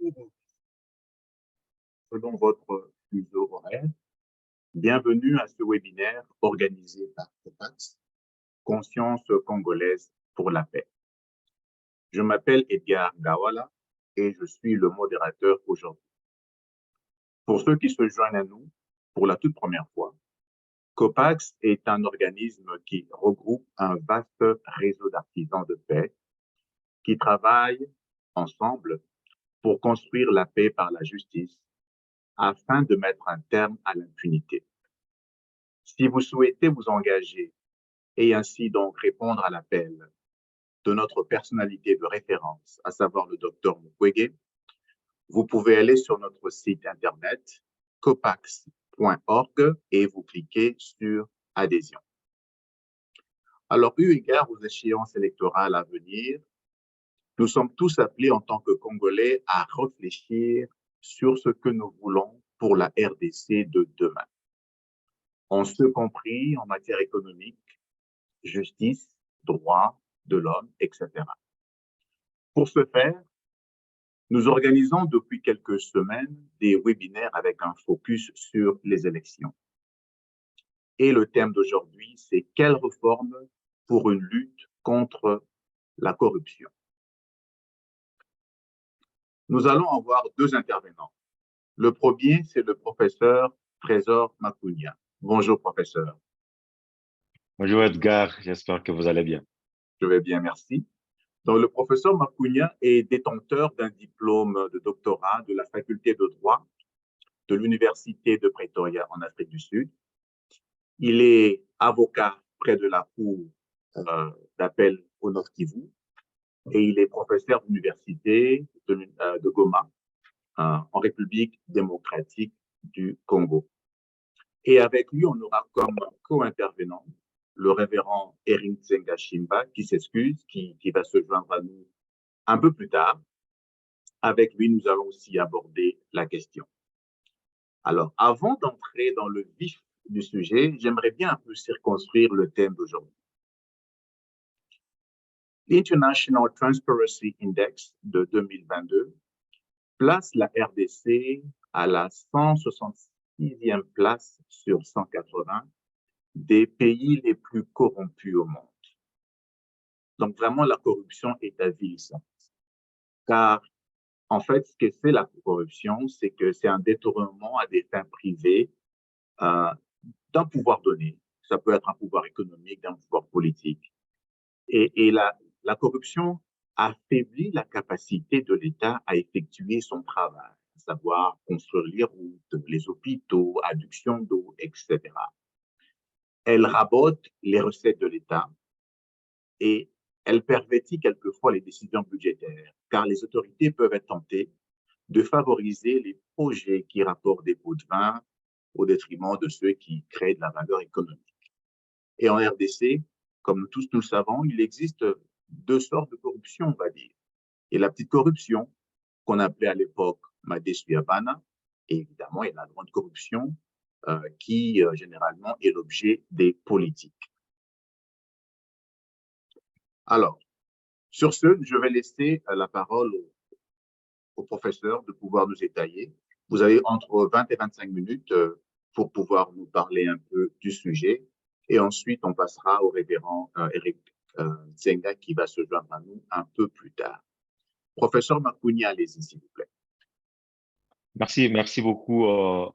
ou selon votre fuseau horaire. Bienvenue à ce webinaire organisé par COPAX, Conscience congolaise pour la paix. Je m'appelle Edgar Gawala et je suis le modérateur aujourd'hui. Pour ceux qui se joignent à nous pour la toute première fois, COPAX est un organisme qui regroupe un vaste réseau d'artisans de paix qui travaillent ensemble pour construire la paix par la justice afin de mettre un terme à l'impunité. Si vous souhaitez vous engager et ainsi donc répondre à l'appel de notre personnalité de référence, à savoir le docteur Mukwege, vous pouvez aller sur notre site internet copax.org et vous cliquez sur adhésion. Alors, eu égard aux échéances électorales à venir, nous sommes tous appelés en tant que Congolais à réfléchir sur ce que nous voulons pour la RDC de demain. En ce compris en matière économique, justice, droits de l'homme, etc. Pour ce faire, nous organisons depuis quelques semaines des webinaires avec un focus sur les élections. Et le thème d'aujourd'hui, c'est quelle réforme pour une lutte contre la corruption. Nous allons avoir deux intervenants. Le premier, c'est le professeur Trésor Makunia. Bonjour, professeur. Bonjour Edgar, j'espère que vous allez bien. Je vais bien, merci. Donc, le professeur Makunia est détenteur d'un diplôme de doctorat de la faculté de droit de l'Université de Pretoria en Afrique du Sud. Il est avocat près de la cour d'appel au Nord Kivu et il est professeur d'université de Goma en République démocratique du Congo. Et avec lui, on aura comme co-intervenant le révérend Erin Tsenga Shimba, qui s'excuse, qui va se joindre à nous un peu plus tard. Avec lui, nous allons aussi aborder la question. Alors, avant d'entrer dans le vif du sujet, j'aimerais bien un peu circonscrire le thème d'aujourd'hui. L'International Transparency Index de 2022 place la RDC à la 166e place sur 180 des pays les plus corrompus au monde. Donc vraiment, la corruption est avilissante. Car en fait, ce que c'est la corruption, c'est que c'est un détournement à des fins privées d'un pouvoir donné. Ça peut être un pouvoir économique, d'un pouvoir politique. Et la corruption affaiblit la capacité de l'État à effectuer son travail, à savoir construire les routes, les hôpitaux, adduction d'eau, etc. Elle rabote les recettes de l'État et elle pervertit quelquefois les décisions budgétaires, car les autorités peuvent être tentées de favoriser les projets qui rapportent des pots de vin au détriment de ceux qui créent de la valeur économique. Et en RDC, comme tous nous le savons, il existe deux sortes de corruption, on va dire. Et la petite corruption, qu'on appelait à l'époque Madesuyabana, et évidemment, il y a la grande corruption qui, généralement, est l'objet des politiques. Alors, sur ce, je vais laisser la parole au professeur de pouvoir nous étayer. Vous avez entre 20 et 25 minutes pour pouvoir nous parler un peu du sujet. Et ensuite, on passera au révérend Eric Tsenga qui va se joindre à nous un peu plus tard. Professeur Makunia, allez-y, s'il vous plaît. Merci beaucoup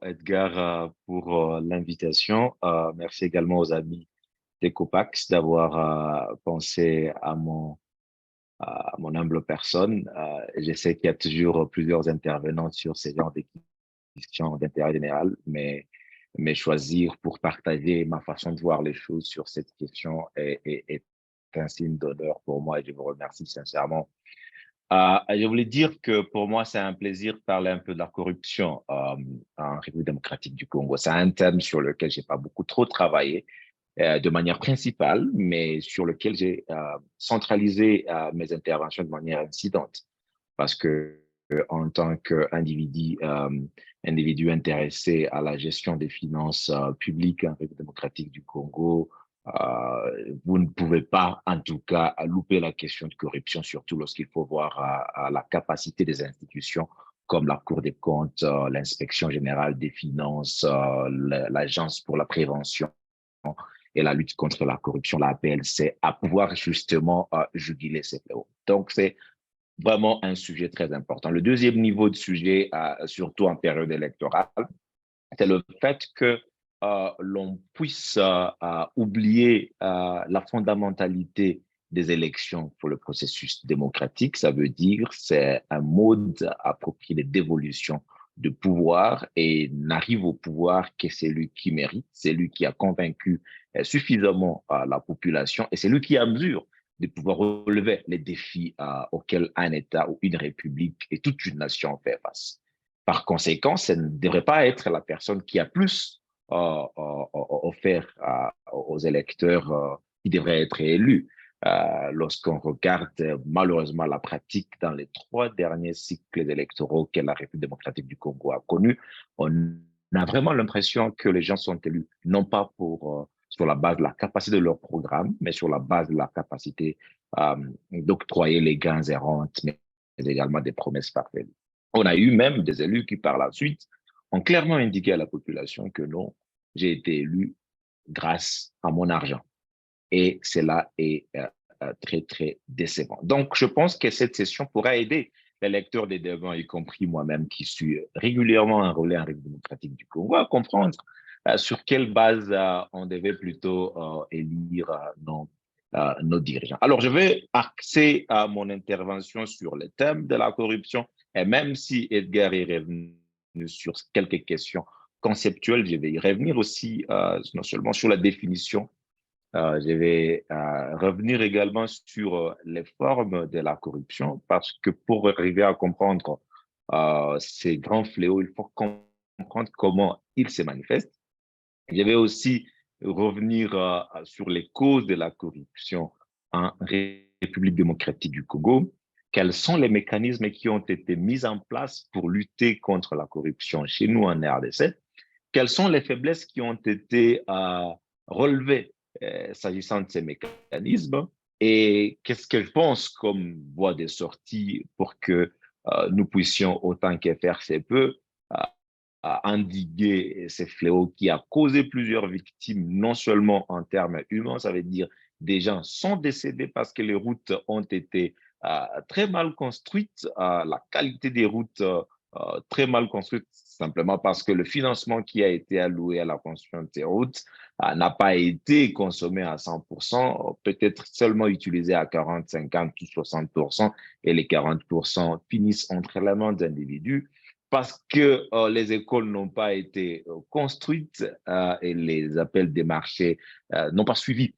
Edgar pour l'invitation. Merci également aux amis des COPAX d'avoir pensé à mon humble personne. Je sais qu'il y a toujours plusieurs intervenants sur ces genres de questions d'intérêt général, mais choisir pour partager ma façon de voir les choses sur cette question est un signe d'honneur pour moi et je vous remercie sincèrement. Je voulais dire que pour moi, c'est un plaisir de parler un peu de la corruption en République démocratique du Congo. C'est un thème sur lequel j'ai pas beaucoup trop travaillé de manière principale, mais sur lequel j'ai centralisé mes interventions de manière incidente. Parce que en tant qu'individu individu intéressé à la gestion des finances publiques en République démocratique du Congo, vous ne pouvez pas, en tout cas, louper la question de corruption, surtout lorsqu'il faut voir la capacité des institutions comme la Cour des comptes, l'Inspection générale des finances, l'Agence pour la prévention et la lutte contre la corruption, la PLC, à pouvoir justement juguler ces fléaux. Donc, c'est vraiment un sujet très important. Le deuxième niveau de sujet, surtout en période électorale, c'est le fait que l'on puisse oublier la fondamentalité des élections pour le processus démocratique. Ça veut dire c'est un mode approprié de dévolution de pouvoir et n'arrive au pouvoir que celui qui mérite, celui qui a convaincu suffisamment la population et celui qui a mesure de pouvoir relever les défis auxquels un État ou une république et toute une nation fait face. Par conséquent, ce ne devrait pas être la personne qui a plus offert aux électeurs qui devrait être élu. Lorsqu'on regarde malheureusement la pratique dans les 3 derniers cycles électoraux que la République démocratique du Congo a connus, on a vraiment l'impression que les gens sont élus, non pas sur la base de la capacité de leur programme, mais sur la base de la capacité d'octroyer les gains et rentes, mais également des promesses farfelues. On a eu même des élus qui, par la suite, ont clairement indiqué à la population que non, j'ai été élu grâce à mon argent. Et cela est très, très décevant. Donc, je pense que cette session pourra aider les lecteurs des débats, y compris moi-même qui suis régulièrement enrôlé en République démocratique du Congo, à comprendre sur quelle base on devait plutôt élire nos dirigeants. Alors, je vais axer mon intervention sur le thème de la corruption. Et même si Edgar est revenu sur quelques questions conceptuelles, je vais y revenir aussi non seulement sur la définition, je vais revenir également sur les formes de la corruption parce que pour arriver à comprendre ces grands fléaux, il faut comprendre comment ils se manifestent. Je vais aussi revenir sur les causes de la corruption en République démocratique du Congo. Quels sont les mécanismes qui ont été mis en place pour lutter contre la corruption chez nous en RDC? Quelles sont les faiblesses qui ont été relevées s'agissant de ces mécanismes? Et qu'est-ce que je pense comme voie de sortie pour que nous puissions, autant que faire se peut, à endiguer ces fléaux qui a causé plusieurs victimes, non seulement en termes humains, ça veut dire des gens sont décédés parce que les routes ont été très mal construites, la qualité des routes très mal construite, simplement parce que le financement qui a été alloué à la construction de ces routes n'a pas été consommé à 100%, peut-être seulement utilisé à 40, 50 ou 60%, et les 40% finissent entre les mains d'individus parce que les écoles n'ont pas été construites et les appels des marchés n'ont pas suivi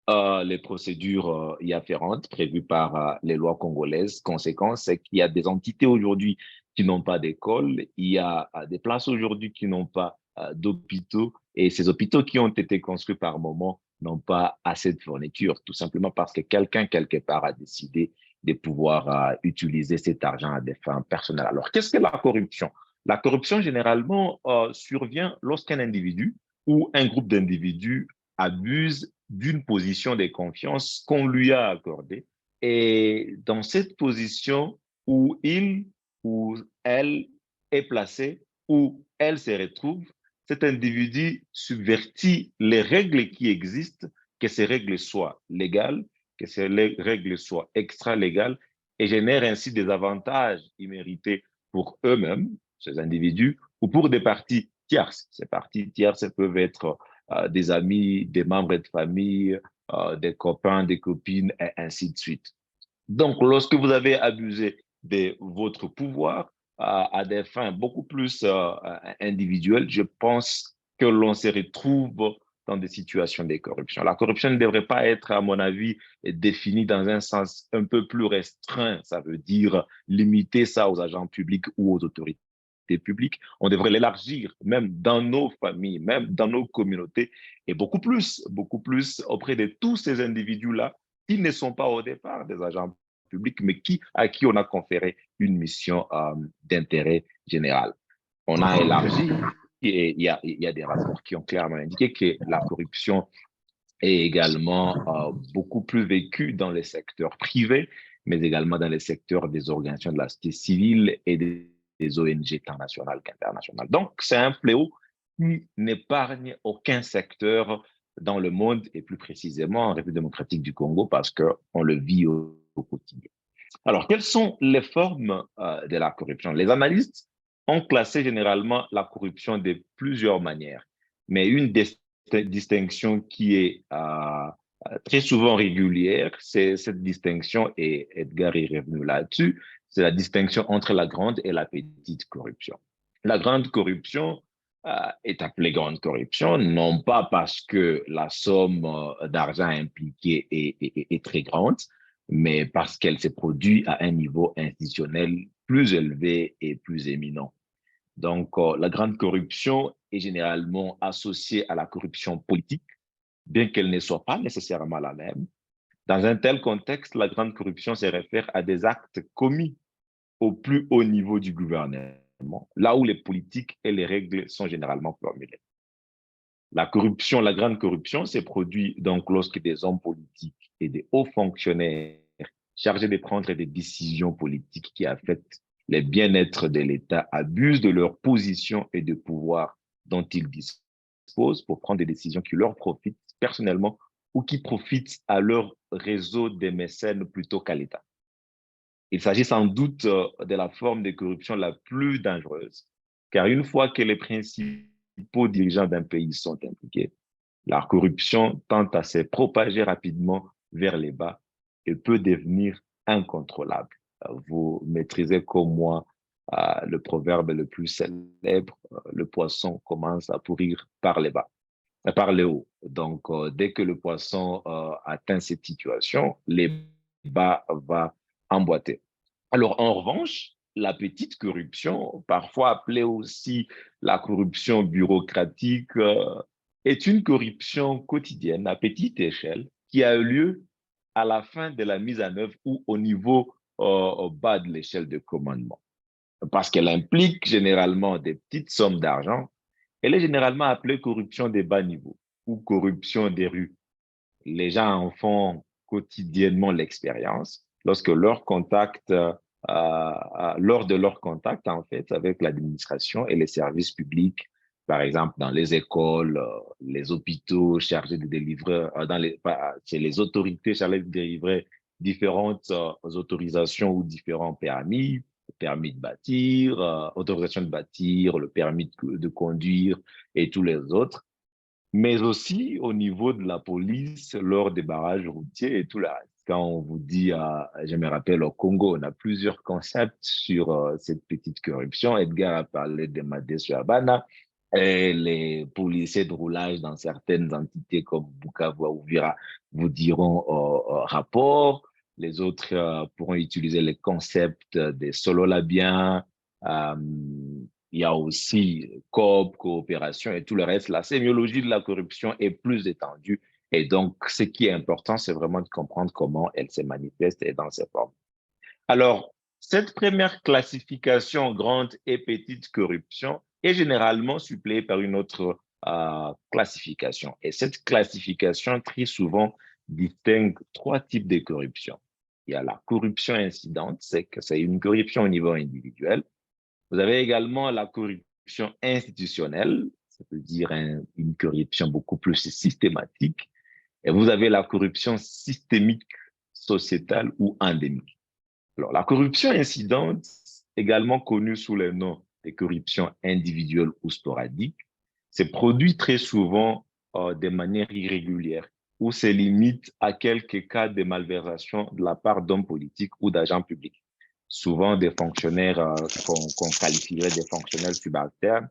les procédures y afférentes prévues par les lois congolaises. Conséquence, c'est qu'il y a des entités aujourd'hui qui n'ont pas d'école, il y a des places aujourd'hui qui n'ont pas d'hôpitaux, et ces hôpitaux qui ont été construits par moment n'ont pas assez de fournitures, tout simplement parce que quelqu'un, quelque part, a décidé de pouvoir utiliser cet argent à des fins personnelles. Alors, qu'est-ce que la corruption? La corruption, généralement, survient lorsqu'un individu ou un groupe d'individus abuse d'une position de confiance qu'on lui a accordée. Et dans cette position où il ou elle est placé, où elle se retrouve, cet individu subvertit les règles qui existent, que ces règles soient légales, que ces règles soient extra-légales, et génère ainsi des avantages immérités pour eux-mêmes, ces individus, ou pour des parties tierces. Ces parties tierces peuvent être des amis, des membres de famille, des copains, des copines, et ainsi de suite. Donc, lorsque vous avez abusé de votre pouvoir à des fins beaucoup plus individuelles, je pense que l'on se retrouve dans des situations de corruption. La corruption ne devrait pas être, à mon avis, définie dans un sens un peu plus restreint. Ça veut dire limiter ça aux agents publics ou aux autorités publiques. On devrait l'élargir même dans nos familles, même dans nos communautés, et beaucoup plus auprès de tous ces individus-là qui ne sont pas au départ des agents publics, mais à qui on a conféré une mission d'intérêt général. On a élargi et il y a des rapports qui ont clairement indiqué que la corruption est également beaucoup plus vécue dans les secteurs privés, mais également dans les secteurs des organisations de la société civile et des des ONG tant nationales qu'internationales. Donc, c'est un fléau qui n'épargne aucun secteur dans le monde et plus précisément en République démocratique du Congo parce qu'on le vit au quotidien. Alors, quelles sont les formes de la corruption? Les analystes ont classé généralement la corruption de plusieurs manières, mais une distinction qui est très souvent régulière, c'est cette distinction, et Edgar est revenu là-dessus, c'est la distinction entre la grande et la petite corruption. La grande corruption est appelée grande corruption, non pas parce que la somme d'argent impliquée est très grande, mais parce qu'elle s'est produite à un niveau institutionnel plus élevé et plus éminent. Donc, la grande corruption est généralement associée à la corruption politique, bien qu'elle ne soit pas nécessairement la même. Dans un tel contexte, la grande corruption se réfère à des actes commis au plus haut niveau du gouvernement, là où les politiques et les règles sont généralement formulées. La corruption, la grande corruption s'est produite donc lorsque des hommes politiques et des hauts fonctionnaires chargés de prendre des décisions politiques qui affectent le bien-être de l'État abusent de leur position et de pouvoir dont ils disposent pour prendre des décisions qui leur profitent personnellement ou qui profitent à leur réseau de mécènes plutôt qu'à l'État. Il s'agit sans doute de la forme de corruption la plus dangereuse, car une fois que les principaux dirigeants d'un pays sont impliqués, la corruption tend à se propager rapidement vers les bas et peut devenir incontrôlable. Vous maîtrisez comme moi le proverbe le plus célèbre, le poisson commence à pourrir par les bas, par le haut. Donc, dès que le poisson atteint cette situation, les bas va emboîter. Alors, en revanche, la petite corruption, parfois appelée aussi la corruption bureaucratique, est une corruption quotidienne à petite échelle qui a eu lieu à la fin de la mise en œuvre ou au niveau au bas de l'échelle de commandement. Parce qu'elle implique généralement des petites sommes d'argent, elle est généralement appelée corruption des bas niveaux ou corruption des rues. Les gens en font quotidiennement l'expérience lorsque lors de leur contact, en fait, avec l'administration et les services publics, par exemple, dans les écoles, les hôpitaux chargés de délivrer, chez les autorités chargées de délivrer différentes autorisations ou différents permis de bâtir, autorisation de bâtir, le permis de conduire et tous les autres, mais aussi au niveau de la police lors des barrages routiers et tout le reste. Quand on vous dit, je me rappelle au Congo, on a plusieurs concepts sur cette petite corruption. Edgar a parlé de Madé Suabana et les policiers de roulage dans certaines entités comme Bukavu ou Uvira vous diront rapport. Les autres pourront utiliser les concepts des sololabiens, il y a aussi coop, coopération et tout le reste. La sémiologie de la corruption est plus étendue. Et donc, ce qui est important, c'est vraiment de comprendre comment elle se manifeste et dans ses formes. Alors, cette première classification, grande et petite corruption, est généralement suppléée par une autre classification. Et cette classification, très souvent, distingue trois types de corruption. Il y a la corruption incidente, c'est une corruption au niveau individuel. Vous avez également la corruption institutionnelle, ça veut dire une corruption beaucoup plus systématique. Et vous avez la corruption systémique, sociétale ou endémique. Alors, la corruption incidente, également connue sous le nom de corruption individuelle ou sporadique, se produit très souvent de manière irrégulière ou se limite à quelques cas de malversation de la part d'hommes politiques ou d'agents publics, souvent des fonctionnaires qu'on qualifierait des fonctionnaires subalternes,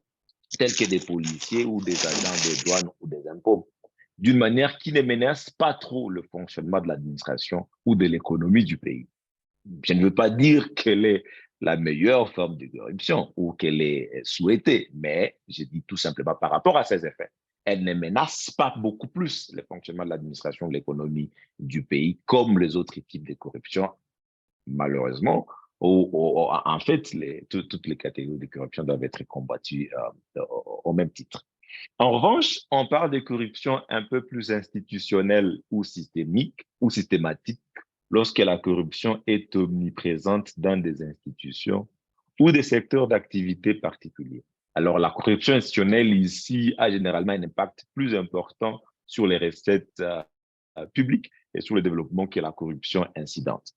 tels que des policiers ou des agents des douanes ou des impôts, d'une manière qui ne menace pas trop le fonctionnement de l'administration ou de l'économie du pays. Je ne veux pas dire qu'elle est la meilleure forme de corruption ou qu'elle est souhaitée, mais je dis tout simplement par rapport à ses effets. Elle ne menace pas beaucoup plus le fonctionnement de l'administration, de l'économie du pays, comme les autres types de corruption, malheureusement. En fait, toutes les catégories de corruption doivent être combattues au même titre. En revanche, on parle de corruption un peu plus institutionnelle ou systémique ou systématique lorsque la corruption est omniprésente dans des institutions ou des secteurs d'activité particuliers. Alors, la corruption institutionnelle ici a généralement un impact plus important sur les recettes publiques et sur le développement que la corruption incidente.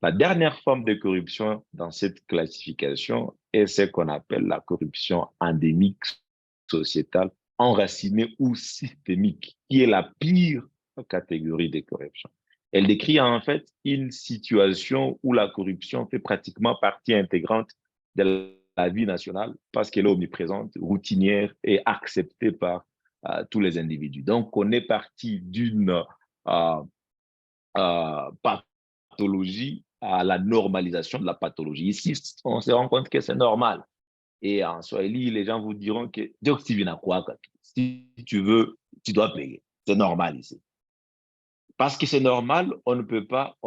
La dernière forme de corruption dans cette classification est ce qu'on appelle la corruption endémique sociétale, enracinée ou systémique, qui est la pire catégorie de corruption. Elle décrit en fait une situation où la corruption fait pratiquement partie intégrante de la vie nationale parce qu'elle est omniprésente, routinière et acceptée par tous les individus. Donc, on est parti d'une pathologie à la normalisation de la pathologie. Ici, on se rend compte que c'est normal. Et en Swahili, les gens vous diront que si tu veux, tu dois payer. C'est normal ici. Parce que c'est normal, on ne peut pas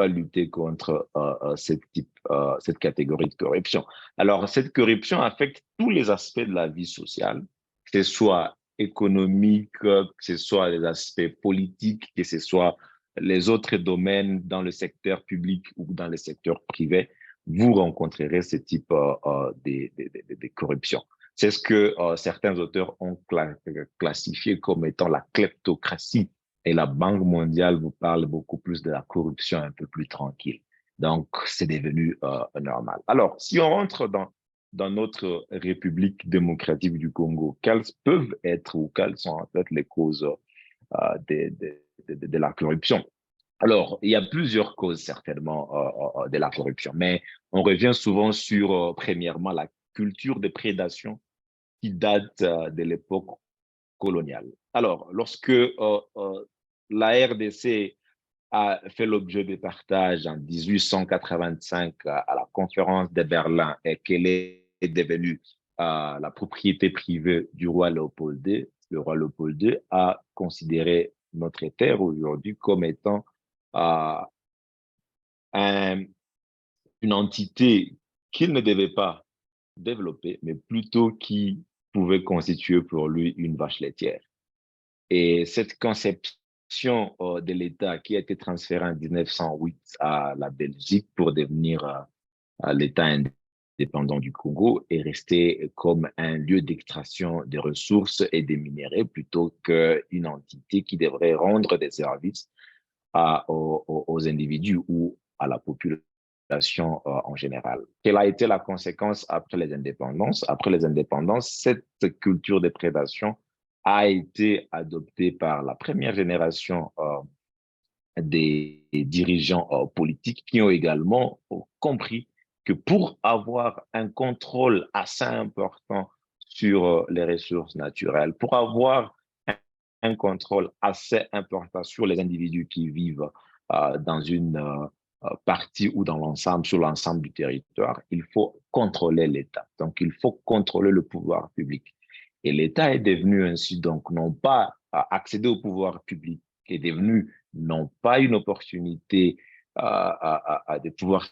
lutter contre cette catégorie de corruption. Alors, cette corruption affecte tous les aspects de la vie sociale, que ce soit économique, que ce soit les aspects politiques, que ce soit les autres domaines dans le secteur public ou dans le secteur privé. Vous rencontrerez ce type de corruption. C'est ce que certains auteurs ont classifié comme étant la kleptocratie. Et la Banque mondiale vous parle beaucoup plus de la corruption un peu plus tranquille. Donc, c'est devenu normal. Alors, si on rentre dans notre République démocratique du Congo, quelles peuvent être ou quelles sont en fait les causes de la corruption? Alors, il y a plusieurs causes certainement de la corruption, mais on revient souvent sur, premièrement, la culture de prédation qui date de l'époque coloniale. Alors, lorsque la RDC a fait l'objet de partage en 1885 à la conférence de Berlin et qu'elle est devenue la propriété privée du roi Léopold II, le roi Léopold II a considéré notre terre aujourd'hui comme étant euh, un, une entité qu'il ne devait pas développer, mais plutôt qui pouvait constituer pour lui une vache laitière. Et cette conception de l'État qui a été transférée en 1908 à la Belgique pour devenir l'État indépendant du Congo est restée comme un lieu d'extraction des ressources et des minéraux plutôt qu'une entité qui devrait rendre des services aux individus ou à la population en général. Quelle a été la conséquence après les indépendances? Après les indépendances, cette culture de prédation a été adoptée par la première génération des dirigeants politiques qui ont également compris que pour avoir un contrôle assez important sur les ressources naturelles, pour avoir un contrôle assez important sur les individus qui vivent dans une partie ou dans l'ensemble, sur l'ensemble du territoire, il faut contrôler l'État. Donc, il faut contrôler le pouvoir public. Et l'État est devenu ainsi, donc, non pas accéder au pouvoir public, est devenu non pas une opportunité de pouvoir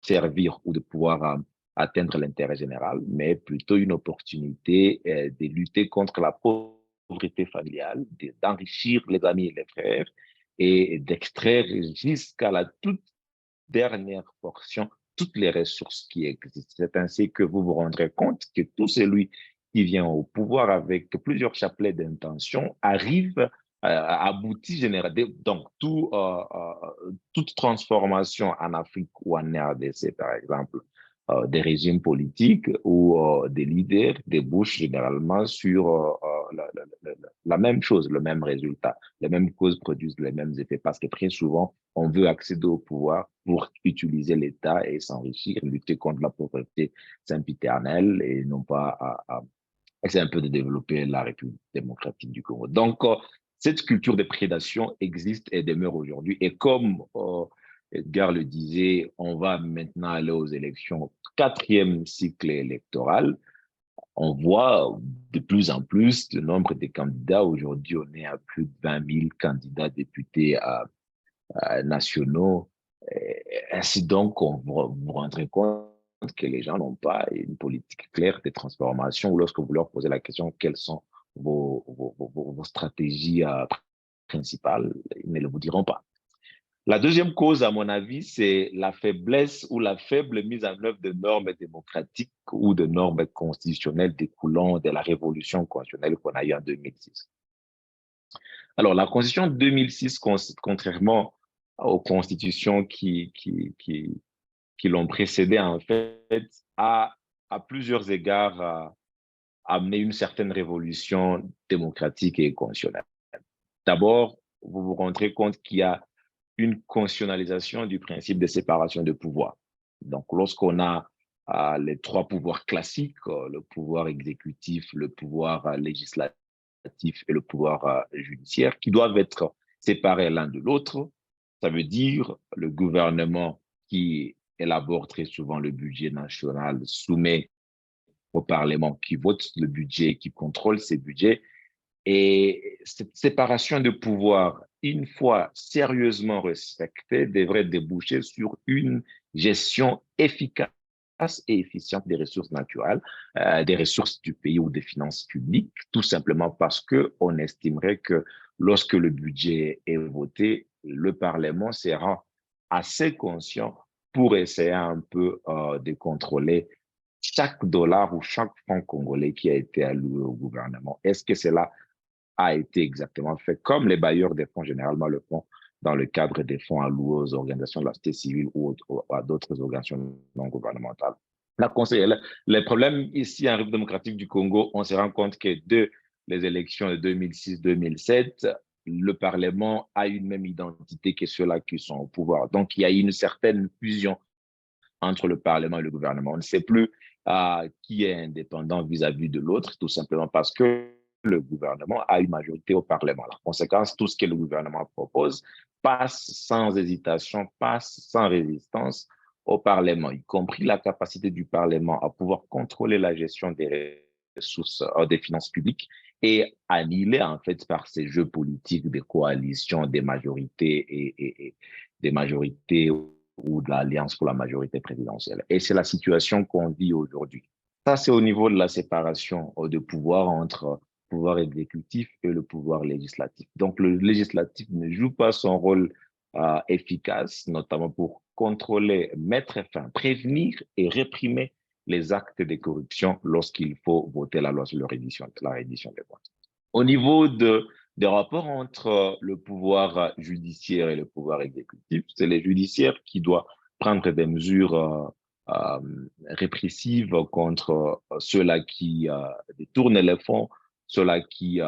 servir ou de pouvoir atteindre l'intérêt général, mais plutôt une opportunité de lutter contre la pauvreté familiale, d'enrichir les amis et les frères et d'extraire jusqu'à la toute dernière portion toutes les ressources qui existent. C'est ainsi que vous vous rendrez compte que tout celui qui vient au pouvoir avec plusieurs chapelets d'intention arrive aboutit généralement. Donc, toute transformation en Afrique ou en RDC, par exemple, des régimes politiques ou des leaders débouchent généralement sur la même chose, le même résultat. Les mêmes causes produisent les mêmes effets parce que très souvent, on veut accéder au pouvoir pour utiliser l'État et s'enrichir, lutter contre la pauvreté sempiternelle et non pas essayer un peu de développer la République démocratique du Congo. Donc, cette culture de prédation existe et demeure aujourd'hui. Et comme Edgar le disait, on va maintenant aller aux élections, quatrième cycle électoral. On voit de plus en plus le nombre de candidats. Aujourd'hui, on est à plus de 20 000 candidats députés nationaux. Ainsi donc, on vous rendrez compte que les gens n'ont pas une politique claire de transformation ou lorsque vous leur posez la question quelles sont vos stratégies principales, ils ne le vous diront pas. La deuxième cause, à mon avis, c'est la faiblesse ou la faible mise en œuvre de normes démocratiques ou de normes constitutionnelles découlant de la révolution constitutionnelle qu'on a eue en 2006. Alors, la Constitution de 2006, contrairement aux constitutions qui l'ont précédée, en fait, a à plusieurs égards amené une certaine révolution démocratique et constitutionnelle. D'abord, vous vous rendrez compte qu'il y a une constitutionnalisation du principe de séparation de pouvoir. Donc, lorsqu'on a les trois pouvoirs classiques, le pouvoir exécutif, le pouvoir législatif et le pouvoir judiciaire, qui doivent être séparés l'un de l'autre, ça veut dire le gouvernement qui élabore très souvent le budget national soumet au Parlement qui vote le budget, qui contrôle ces budgets. Et cette séparation de pouvoir, une fois sérieusement respectée, devrait déboucher sur une gestion efficace et efficiente des ressources naturelles, des ressources du pays ou des finances publiques, tout simplement parce qu'on estimerait que lorsque le budget est voté, le Parlement sera assez conscient pour essayer un peu de contrôler chaque dollar ou chaque franc congolais qui a été alloué au gouvernement. Est-ce que cela a été exactement fait comme les bailleurs des fonds généralement le font dans le cadre des fonds alloués aux organisations de la société civile ou à d'autres organisations non gouvernementales? Les problèmes ici en République démocratique du Congo, on se rend compte que de les élections de 2006-2007, le Parlement a une même identité que ceux-là qui sont au pouvoir. Donc, il y a une certaine fusion entre le Parlement et le gouvernement. On ne sait plus qui est indépendant vis-à-vis de l'autre, tout simplement parce que le gouvernement a une majorité au Parlement. La conséquence, tout ce que le gouvernement propose passe sans hésitation, passe sans résistance au Parlement, y compris la capacité du Parlement à pouvoir contrôler la gestion des ressources, des finances publiques et annihilée en fait par ces jeux politiques des coalitions, des majorités et des majorités ou de l'Alliance pour la majorité présidentielle. Et c'est la situation qu'on vit aujourd'hui. Ça, c'est au niveau de la séparation de pouvoir entre le pouvoir exécutif et le pouvoir législatif. Donc, le législatif ne joue pas son rôle efficace, notamment pour contrôler, mettre fin, prévenir et réprimer les actes de corruption lorsqu'il faut voter la loi sur la reddition des comptes. Au niveau des rapports entre le pouvoir judiciaire et le pouvoir exécutif, c'est le judiciaire qui doit prendre des mesures répressives contre ceux-là qui détournent les fonds, ceux-là qui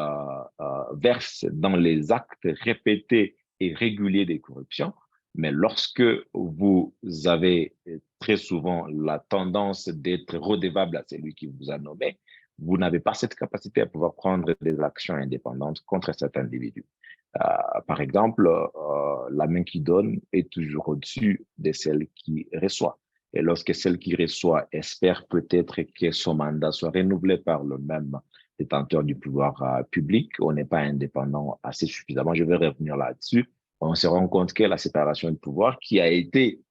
versent dans les actes répétés et réguliers de corruption. Mais lorsque vous avez très souvent la tendance d'être redevable à celui qui vous a nommé, vous n'avez pas cette capacité à pouvoir prendre des actions indépendantes contre cet individu. Par exemple, la main qui donne est toujours au-dessus de celle qui reçoit. Et lorsque celle qui reçoit espère peut-être que son mandat soit renouvelé par le même détenteur du pouvoir public, on n'est pas indépendant assez suffisamment. Je vais revenir là-dessus. On se rend compte que la séparation de pouvoir qui a été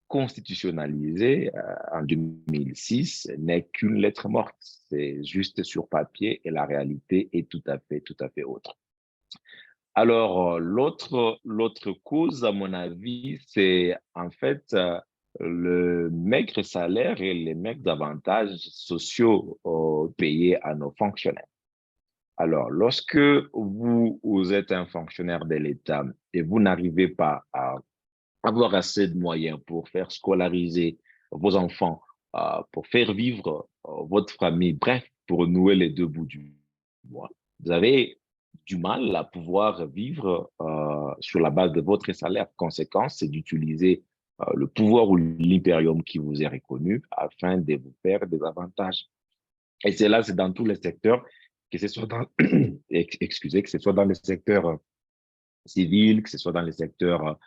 constitutionnalisée en 2006 n'est qu'une lettre morte. C'est juste sur papier et la réalité est tout à fait autre. Alors, l'autre cause, à mon avis, c'est en fait le maigre salaire et les maigres avantages sociaux payés à nos fonctionnaires. Alors, lorsque vous êtes un fonctionnaire de l'État et vous n'arrivez pas à avoir assez de moyens pour faire scolariser vos enfants, pour faire vivre votre famille, bref, pour nouer les deux bouts du mois, vous avez du mal à pouvoir vivre sur la base de votre salaire. Conséquence, c'est d'utiliser le pouvoir ou l'impérium qui vous est reconnu afin de vous faire des avantages. Et c'est là, c'est dans tous les secteurs, que ce soit dans, excusez, que ce soit dans le secteur civil, que ce soit dans les secteurs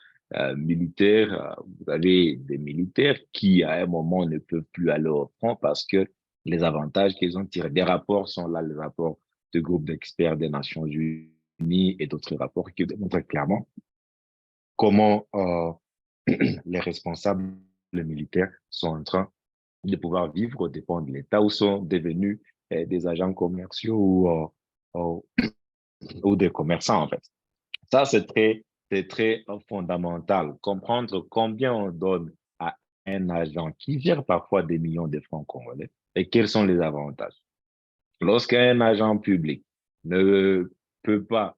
militaires. Vous avez des militaires qui, à un moment, ne peuvent plus aller au front parce que les avantages qu'ils ont tirés des rapports sont là, les rapports de groupes d'experts des Nations Unies et d'autres rapports qui démontrent clairement comment les responsables les militaires sont en train de pouvoir vivre aux dépens de l'État ou sont devenus des agents commerciaux ou des commerçants, en fait. Ça, c'est très c'est très fondamental. Comprendre combien on donne à un agent qui gère parfois des millions de francs congolais et quels sont les avantages. Lorsqu'un agent public ne peut pas,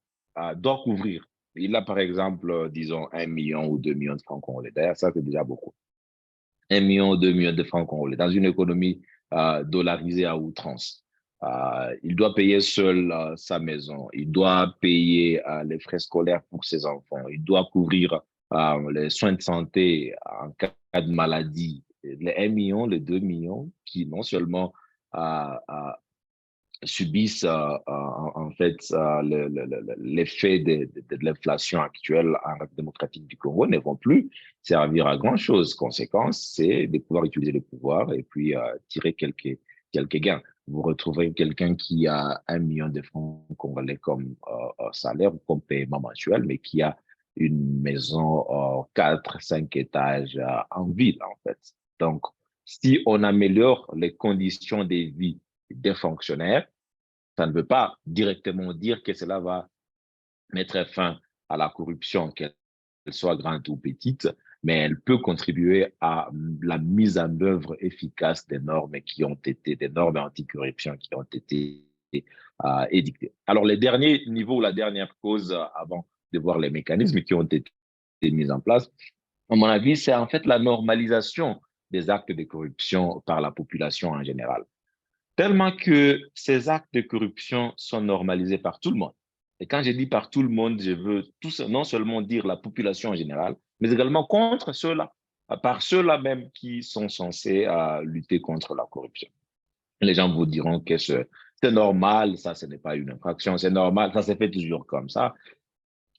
doit couvrir, il a par exemple, disons, 1 million ou 2 millions de francs congolais. D'ailleurs, ça, c'est déjà beaucoup. 1 million ou 2 millions de francs congolais dans une économie dollarisée à outrance. Il doit payer seul sa maison, il doit payer les frais scolaires pour ses enfants, il doit couvrir les soins de santé en cas de maladie. Les 1 million, les 2 millions qui non seulement euh, euh, subissent en fait l'effet de l'inflation actuelle en République démocratique du Congo ne vont plus servir à grand-chose. Conséquence, c'est de pouvoir utiliser le pouvoir et puis tirer quelques gains. Vous retrouverez quelqu'un qui a 1 million de francs congolais comme salaire ou comme paiement mensuel, mais qui a une maison 4, 5 étages en ville, en fait. Donc, si on améliore les conditions de vie des fonctionnaires, ça ne veut pas directement dire que cela va mettre fin à la corruption, qu'elle soit grande ou petite, mais elle peut contribuer à la mise en œuvre efficace des normes qui ont été, des normes anticorruption qui ont été édictées. Alors, les derniers niveaux, la dernière cause, avant de voir les mécanismes qui ont été mis en place, à mon avis, c'est en fait la normalisation des actes de corruption par la population en général. Tellement que ces actes de corruption sont normalisés par tout le monde. Et quand je dis par tout le monde, je veux non seulement dire la population en général, mais également contre ceux-là, par ceux-là même qui sont censés lutter contre la corruption. Les gens vous diront que c'est normal, ça, ce n'est pas une infraction, c'est normal, ça s'est fait toujours comme ça.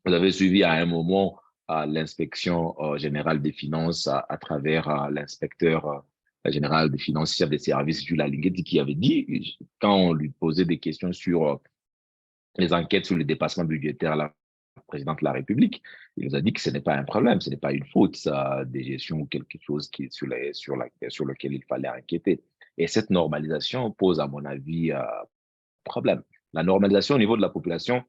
Vous avez suivi à un moment l'inspection générale des finances à travers l'inspecteur général des finances, chef des services, Jules Alinguetti, qui avait dit, quand on lui posait des questions sur les enquêtes sur le dépassement budgétaire à la présidente de la République, il nous a dit que ce n'est pas un problème, ce n'est pas une faute ça, des gestions ou quelque chose sur lequel il fallait enquêter. Et cette normalisation pose, à mon avis, problème. La normalisation au niveau de la population,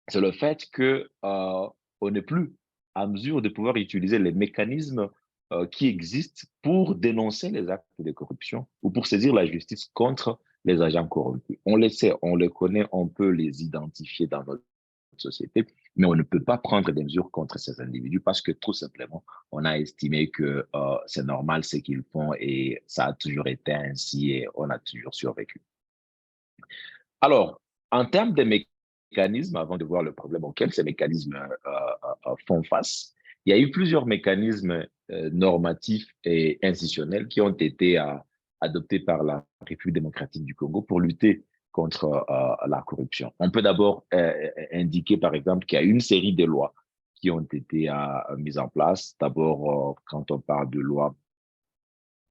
c'est le fait que on n'est plus à mesure de pouvoir utiliser les mécanismes qui existent pour dénoncer les actes de corruption ou pour saisir la justice contre les agents corrompus. On les sait, on les connaît, on peut les identifier dans notre société, mais on ne peut pas prendre des mesures contre ces individus parce que tout simplement, on a estimé que c'est normal ce qu'ils font et ça a toujours été ainsi et on a toujours survécu. Alors, en termes de mécanismes, avant de voir le problème auquel ces mécanismes font face, il y a eu plusieurs mécanismes normatifs et institutionnels qui ont été adoptés par la République démocratique du Congo pour lutter contre la corruption. On peut d'abord indiquer, par exemple, qu'il y a une série de lois qui ont été mises en place. D'abord, quand on parle de lois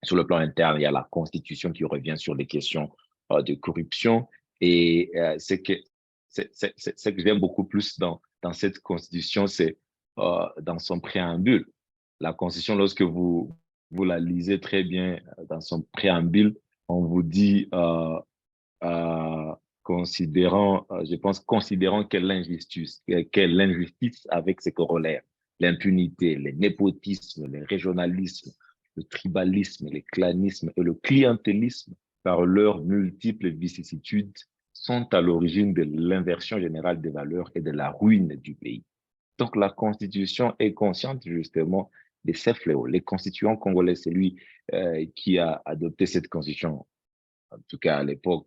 sur le plan interne, il y a la Constitution qui revient sur les questions de corruption. Et c'est que j'aime beaucoup plus dans cette Constitution, c'est dans son préambule. La Constitution, lorsque vous la lisez très bien dans son préambule, on vous dit, je pense, considérant quelle l'injustice avec ses corollaires, l'impunité, le népotisme, le régionalisme, le tribalisme, le clanisme et le clientélisme, par leurs multiples vicissitudes, sont à l'origine de l'inversion générale des valeurs et de la ruine du pays. Donc, la Constitution est consciente justement de ces fléaux. Les constituants congolais, c'est lui qui a adopté cette Constitution, en tout cas à l'époque,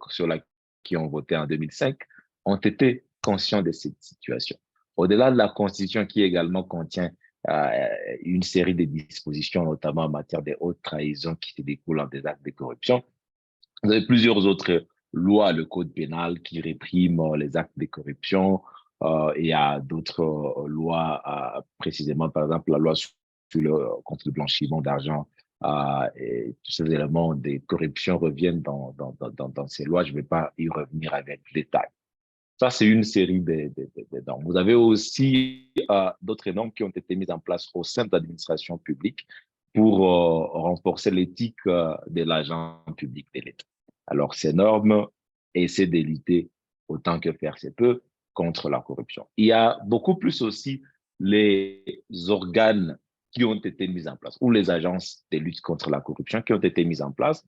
qui ont voté en 2005, ont été conscients de cette situation. Au-delà de la Constitution qui également contient une série de dispositions, notamment en matière de haute trahison qui se découlent en des actes de corruption, vous avez plusieurs autres lois, le code pénal qui réprime les actes de corruption, et il y a d'autres lois, précisément par exemple la loi contre le blanchiment d'argent, et tous ces éléments de corruption reviennent dans ces lois. Je ne vais pas y revenir avec détail. Ça, c'est une série de normes. Vous avez aussi d'autres normes qui ont été mises en place au sein de l'administration publique pour renforcer l'éthique de l'agent public de l'État. Alors, ces normes essaient de lutter autant que faire se peut contre la corruption. Il y a beaucoup plus aussi les organes qui ont été mis en place, ou les agences de lutte contre la corruption qui ont été mises en place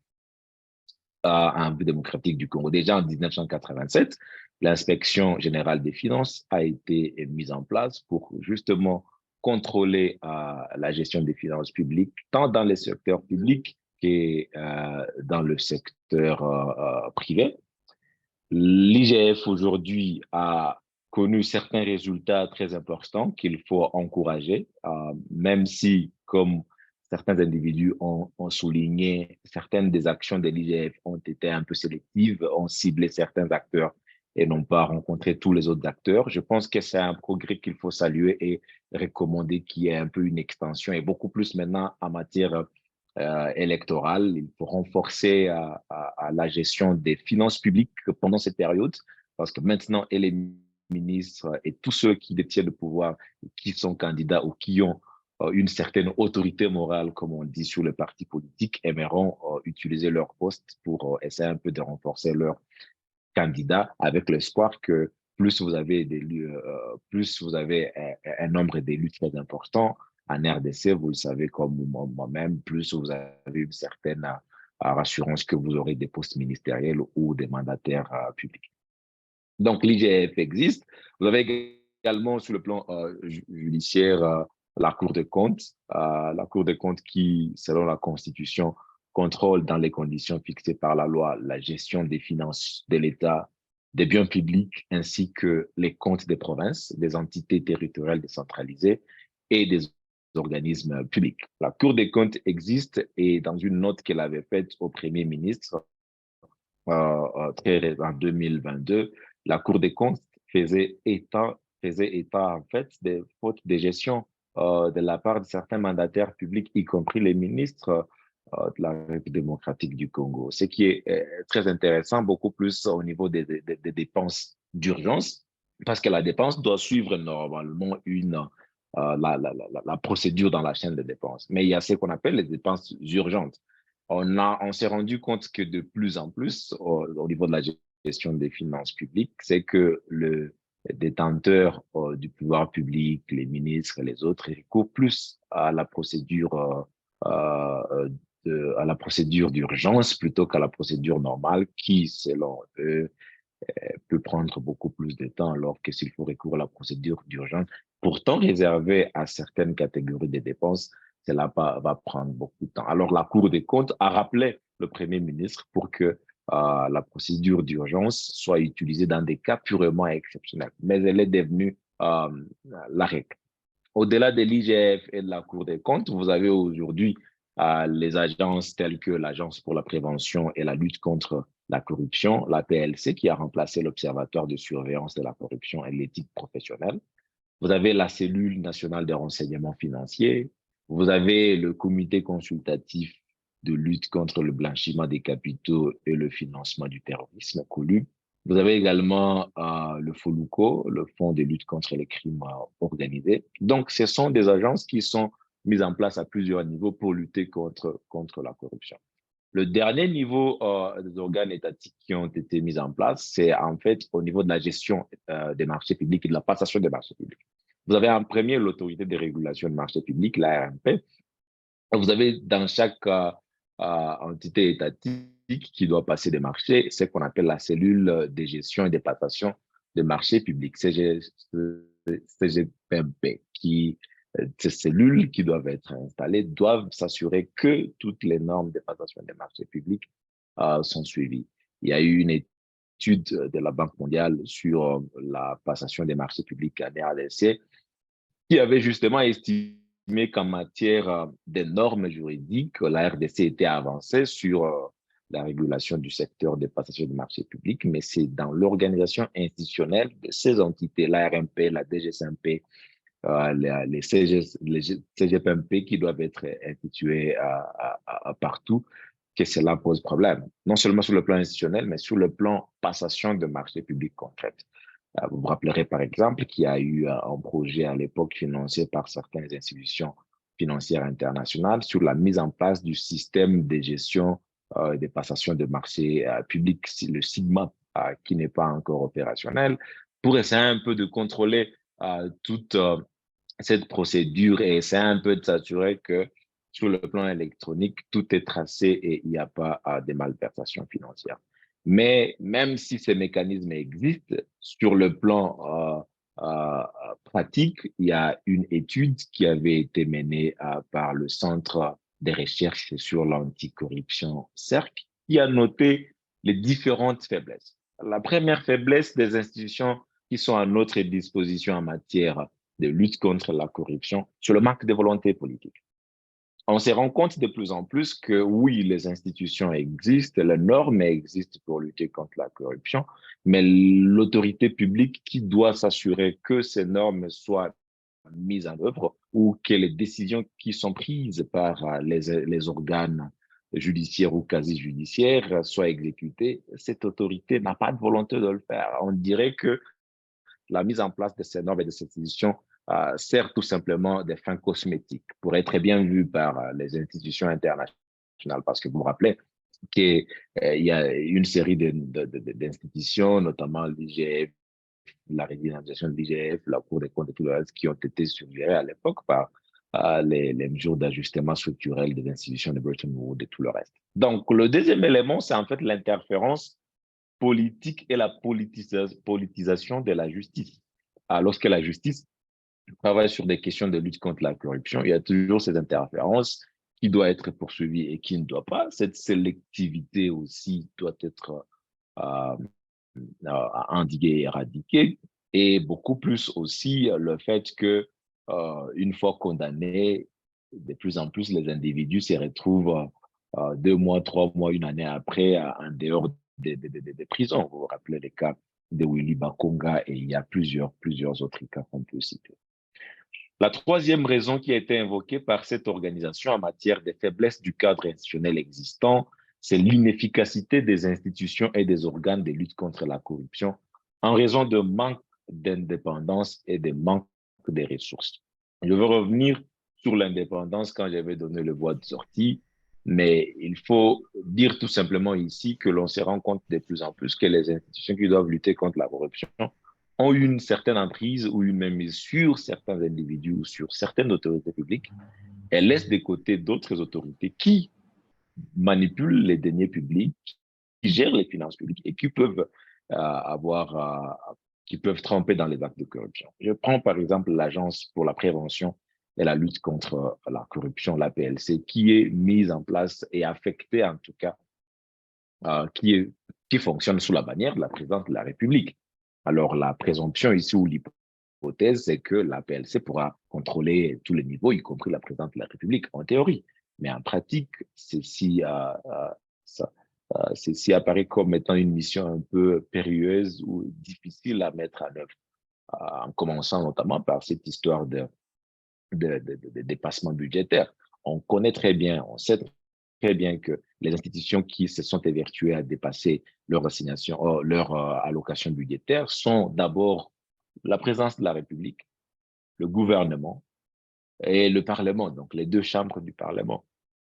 à un but démocratique du Congo. Déjà en 1987, l'inspection générale des finances a été mise en place pour justement contrôler la gestion des finances publiques, tant dans les secteurs publics que dans le secteur privé. L'IGF aujourd'hui a connu certains résultats très importants qu'il faut encourager, même si, comme certains individus ont souligné, certaines des actions de l'IGF ont été un peu sélectives, ont ciblé certains acteurs et n'ont pas rencontré tous les autres acteurs. Je pense que c'est un progrès qu'il faut saluer et recommander qu'il y ait un peu une extension et beaucoup plus maintenant en matière électorale. Il faut renforcer la gestion des finances publiques pendant cette période, parce que maintenant, et les ministres et tous ceux qui détiennent le pouvoir, qui sont candidats ou qui ont une certaine autorité morale, comme on dit sur le parti politique, aimeront utiliser leur poste pour essayer un peu de renforcer leur candidat avec l'espoir que plus vous avez plus vous avez un nombre d'élus très important en RDC, vous le savez comme moi-même, plus vous avez une certaine rassurance que vous aurez des postes ministériels ou des mandataires publics. Donc, l'IGF existe. Vous avez également sur le plan judiciaire la Cour des comptes. La Cour des comptes qui, selon la Constitution, contrôle dans les conditions fixées par la loi la gestion des finances de l'État, des biens publics, ainsi que les comptes des provinces, des entités territoriales décentralisées et des organismes publics. La Cour des comptes existe et dans une note qu'elle avait faite au Premier ministre en 2022, la Cour des comptes faisait état en fait des fautes de gestion de la part de certains mandataires publics, y compris les ministres de la République démocratique du Congo. Ce qui est très intéressant, beaucoup plus au niveau des dépenses d'urgence, parce que la dépense doit suivre normalement la procédure dans la chaîne de dépenses. Mais il y a ce qu'on appelle les dépenses urgentes. On s'est rendu compte que de plus en plus, au niveau de la gestion des finances publiques, c'est que le détenteur du pouvoir public, les ministres et les autres, recourent plus à la procédure à la procédure d'urgence plutôt qu'à la procédure normale qui, selon eux, peut prendre beaucoup plus de temps, alors que s'il faut recourir à la procédure d'urgence, pourtant réservée à certaines catégories de dépenses, cela va prendre beaucoup de temps. Alors, la Cour des comptes a rappelé le Premier ministre pour que la procédure d'urgence soit utilisée dans des cas purement exceptionnels, mais elle est devenue la règle. Au-delà de l'IGF et de la Cour des comptes, vous avez aujourd'hui les agences telles que l'Agence pour la prévention et la lutte contre la corruption, la PLC, qui a remplacé l'Observatoire de surveillance de la corruption et l'éthique professionnelle. Vous avez la cellule nationale de renseignement financier. Vous avez le comité consultatif de lutte contre le blanchiment des capitaux et le financement du terrorisme, COLUB. Vous avez également le FOLUCO, le Fonds de lutte contre les crimes organisés. Donc, ce sont des agences qui sont mises en place à plusieurs niveaux pour lutter contre la corruption. Le dernier niveau des organes étatiques qui ont été mis en place, c'est en fait au niveau de la gestion des marchés publics et de la passation des marchés publics. Vous avez en premier l'autorité de régulation des marchés publics, l'ARMP. Vous avez dans chaque entité étatique qui doit passer des marchés, ce qu'on appelle la cellule de gestion et de passation des marchés publics, CGPMP, ces cellules qui doivent être installées doivent s'assurer que toutes les normes de passation des marchés publics sont suivies. Il y a eu une étude de la Banque mondiale sur la passation des marchés publics en RDC qui avait justement estimé qu'en matière des normes juridiques, la RDC était avancée sur la régulation du secteur des passations des marchés publics, mais c'est dans l'organisation institutionnelle de ces entités, l'ARMP, la DGCMP, les CGPMP qui doivent être institués partout, que cela pose problème. Non seulement sur le plan institutionnel, mais sur le plan passation de marchés publics concrètes. Vous vous rappellerez par exemple qu'il y a eu un projet à l'époque financé par certaines institutions financières internationales sur la mise en place du système de gestion des passations de marchés publics, le SIGMA, qui n'est pas encore opérationnel, pour essayer un peu de contrôler toute cette procédure et essayer un peu de s'assurer que sur le plan électronique, tout est tracé et il n'y a pas de malversations financières. Mais même si ces mécanismes existent, sur le plan pratique, il y a une étude qui avait été menée par le Centre des recherches sur l'anticorruption CERC, qui a noté les différentes faiblesses. La première faiblesse des institutions qui sont à notre disposition en matière de lutte contre la corruption, sur le manque de volonté politique. On se rend compte de plus en plus que oui, les institutions existent, les normes existent pour lutter contre la corruption, mais l'autorité publique qui doit s'assurer que ces normes soient mises en œuvre ou que les décisions qui sont prises par les organes judiciaires ou quasi-judiciaires soient exécutées, cette autorité n'a pas de volonté de le faire. On dirait que la mise en place de ces normes et de ces institutions sert tout simplement des fins cosmétiques, pourrait être très bien vu par les institutions internationales, parce que vous vous rappelez qu'il y a une série d'institutions, notamment l'IGF, la régionalisation de l'IGF, la Cour des comptes et tout le reste, qui ont été suggérées à l'époque par les mesures d'ajustement structurel des institutions de Bretton Woods et tout le reste. Donc, le deuxième élément, c'est en fait l'interférence politique et la politisation de la justice. Lorsque la justice travaille sur des questions de lutte contre la corruption, il y a toujours ces interférences qui doivent être poursuivies et qui ne doivent pas. Cette sélectivité aussi doit être euh, endiguée et éradiquée. Et beaucoup plus aussi le fait que, une fois condamnés, de plus en plus, les individus se retrouvent 2 mois, 3 mois, une année après, en dehors des prisons. Vous vous rappelez les cas de Willy Bakonga et il y a plusieurs autres cas qu'on peut citer. La troisième raison qui a été invoquée par cette organisation en matière des faiblesses du cadre institutionnel existant, c'est l'inefficacité des institutions et des organes de lutte contre la corruption en raison de manque d'indépendance et de manque de ressources. Je veux revenir sur l'indépendance quand j'avais donné le voie de sortie, mais il faut dire tout simplement ici que l'on se rend compte de plus en plus que les institutions qui doivent lutter contre la corruption ont une certaine emprise ou une mainmise sur certains individus ou sur certaines autorités publiques. Elles laissent de côté d'autres autorités qui manipulent les deniers publics, qui gèrent les finances publiques et qui peuvent qui peuvent tremper dans les actes de corruption. Je prends par exemple l'Agence pour la prévention et la lutte contre la corruption, la PLC, qui est mise en place et affectée en tout cas, qui fonctionne sous la bannière de la présidence de la République. Alors, la présomption ici ou l'hypothèse, c'est que la PLC pourra contrôler tous les niveaux, y compris la présidence de la République, en théorie. Mais en pratique, ceci apparaît comme étant une mission un peu périlleuse ou difficile à mettre en œuvre, en commençant notamment par cette histoire de dépassement budgétaire. On connaît très bien, on sait très bien que les institutions qui se sont évertuées à dépasser leur assignation, leur allocation budgétaire sont d'abord la présidence de la République, le gouvernement et le Parlement, donc les deux chambres du Parlement.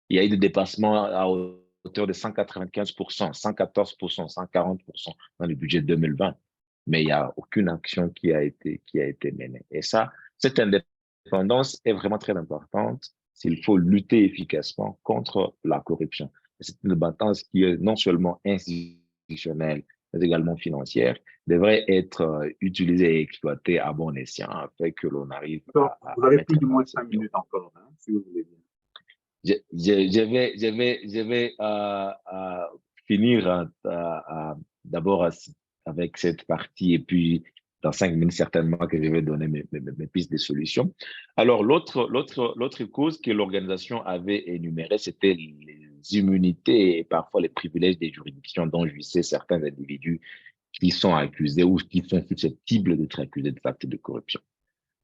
Il y a eu des dépassements à hauteur de 195%, 114%, 140% dans le budget 2020, mais il n'y a aucune action qui a été menée. Et ça, cette indépendance est vraiment très importante s'il faut lutter efficacement contre la corruption. C'est une indépendance qui est non seulement institutionnelle, mais également financière, devrait être utilisée et exploitée à bon escient afin que l'on arrive Vous avez mettre plus de fin moins à de cette 5 minutes encore, hein, si vous voulez bien. Je vais finir d'abord avec cette partie et puis dans 5 minutes certainement que je vais donner mes pistes de solutions. Alors l'autre cause que l'organisation avait énumérée, c'était les immunités et parfois les privilèges des juridictions dont jouissaient certains individus qui sont accusés ou qui sont susceptibles d'être accusés d'actes de corruption.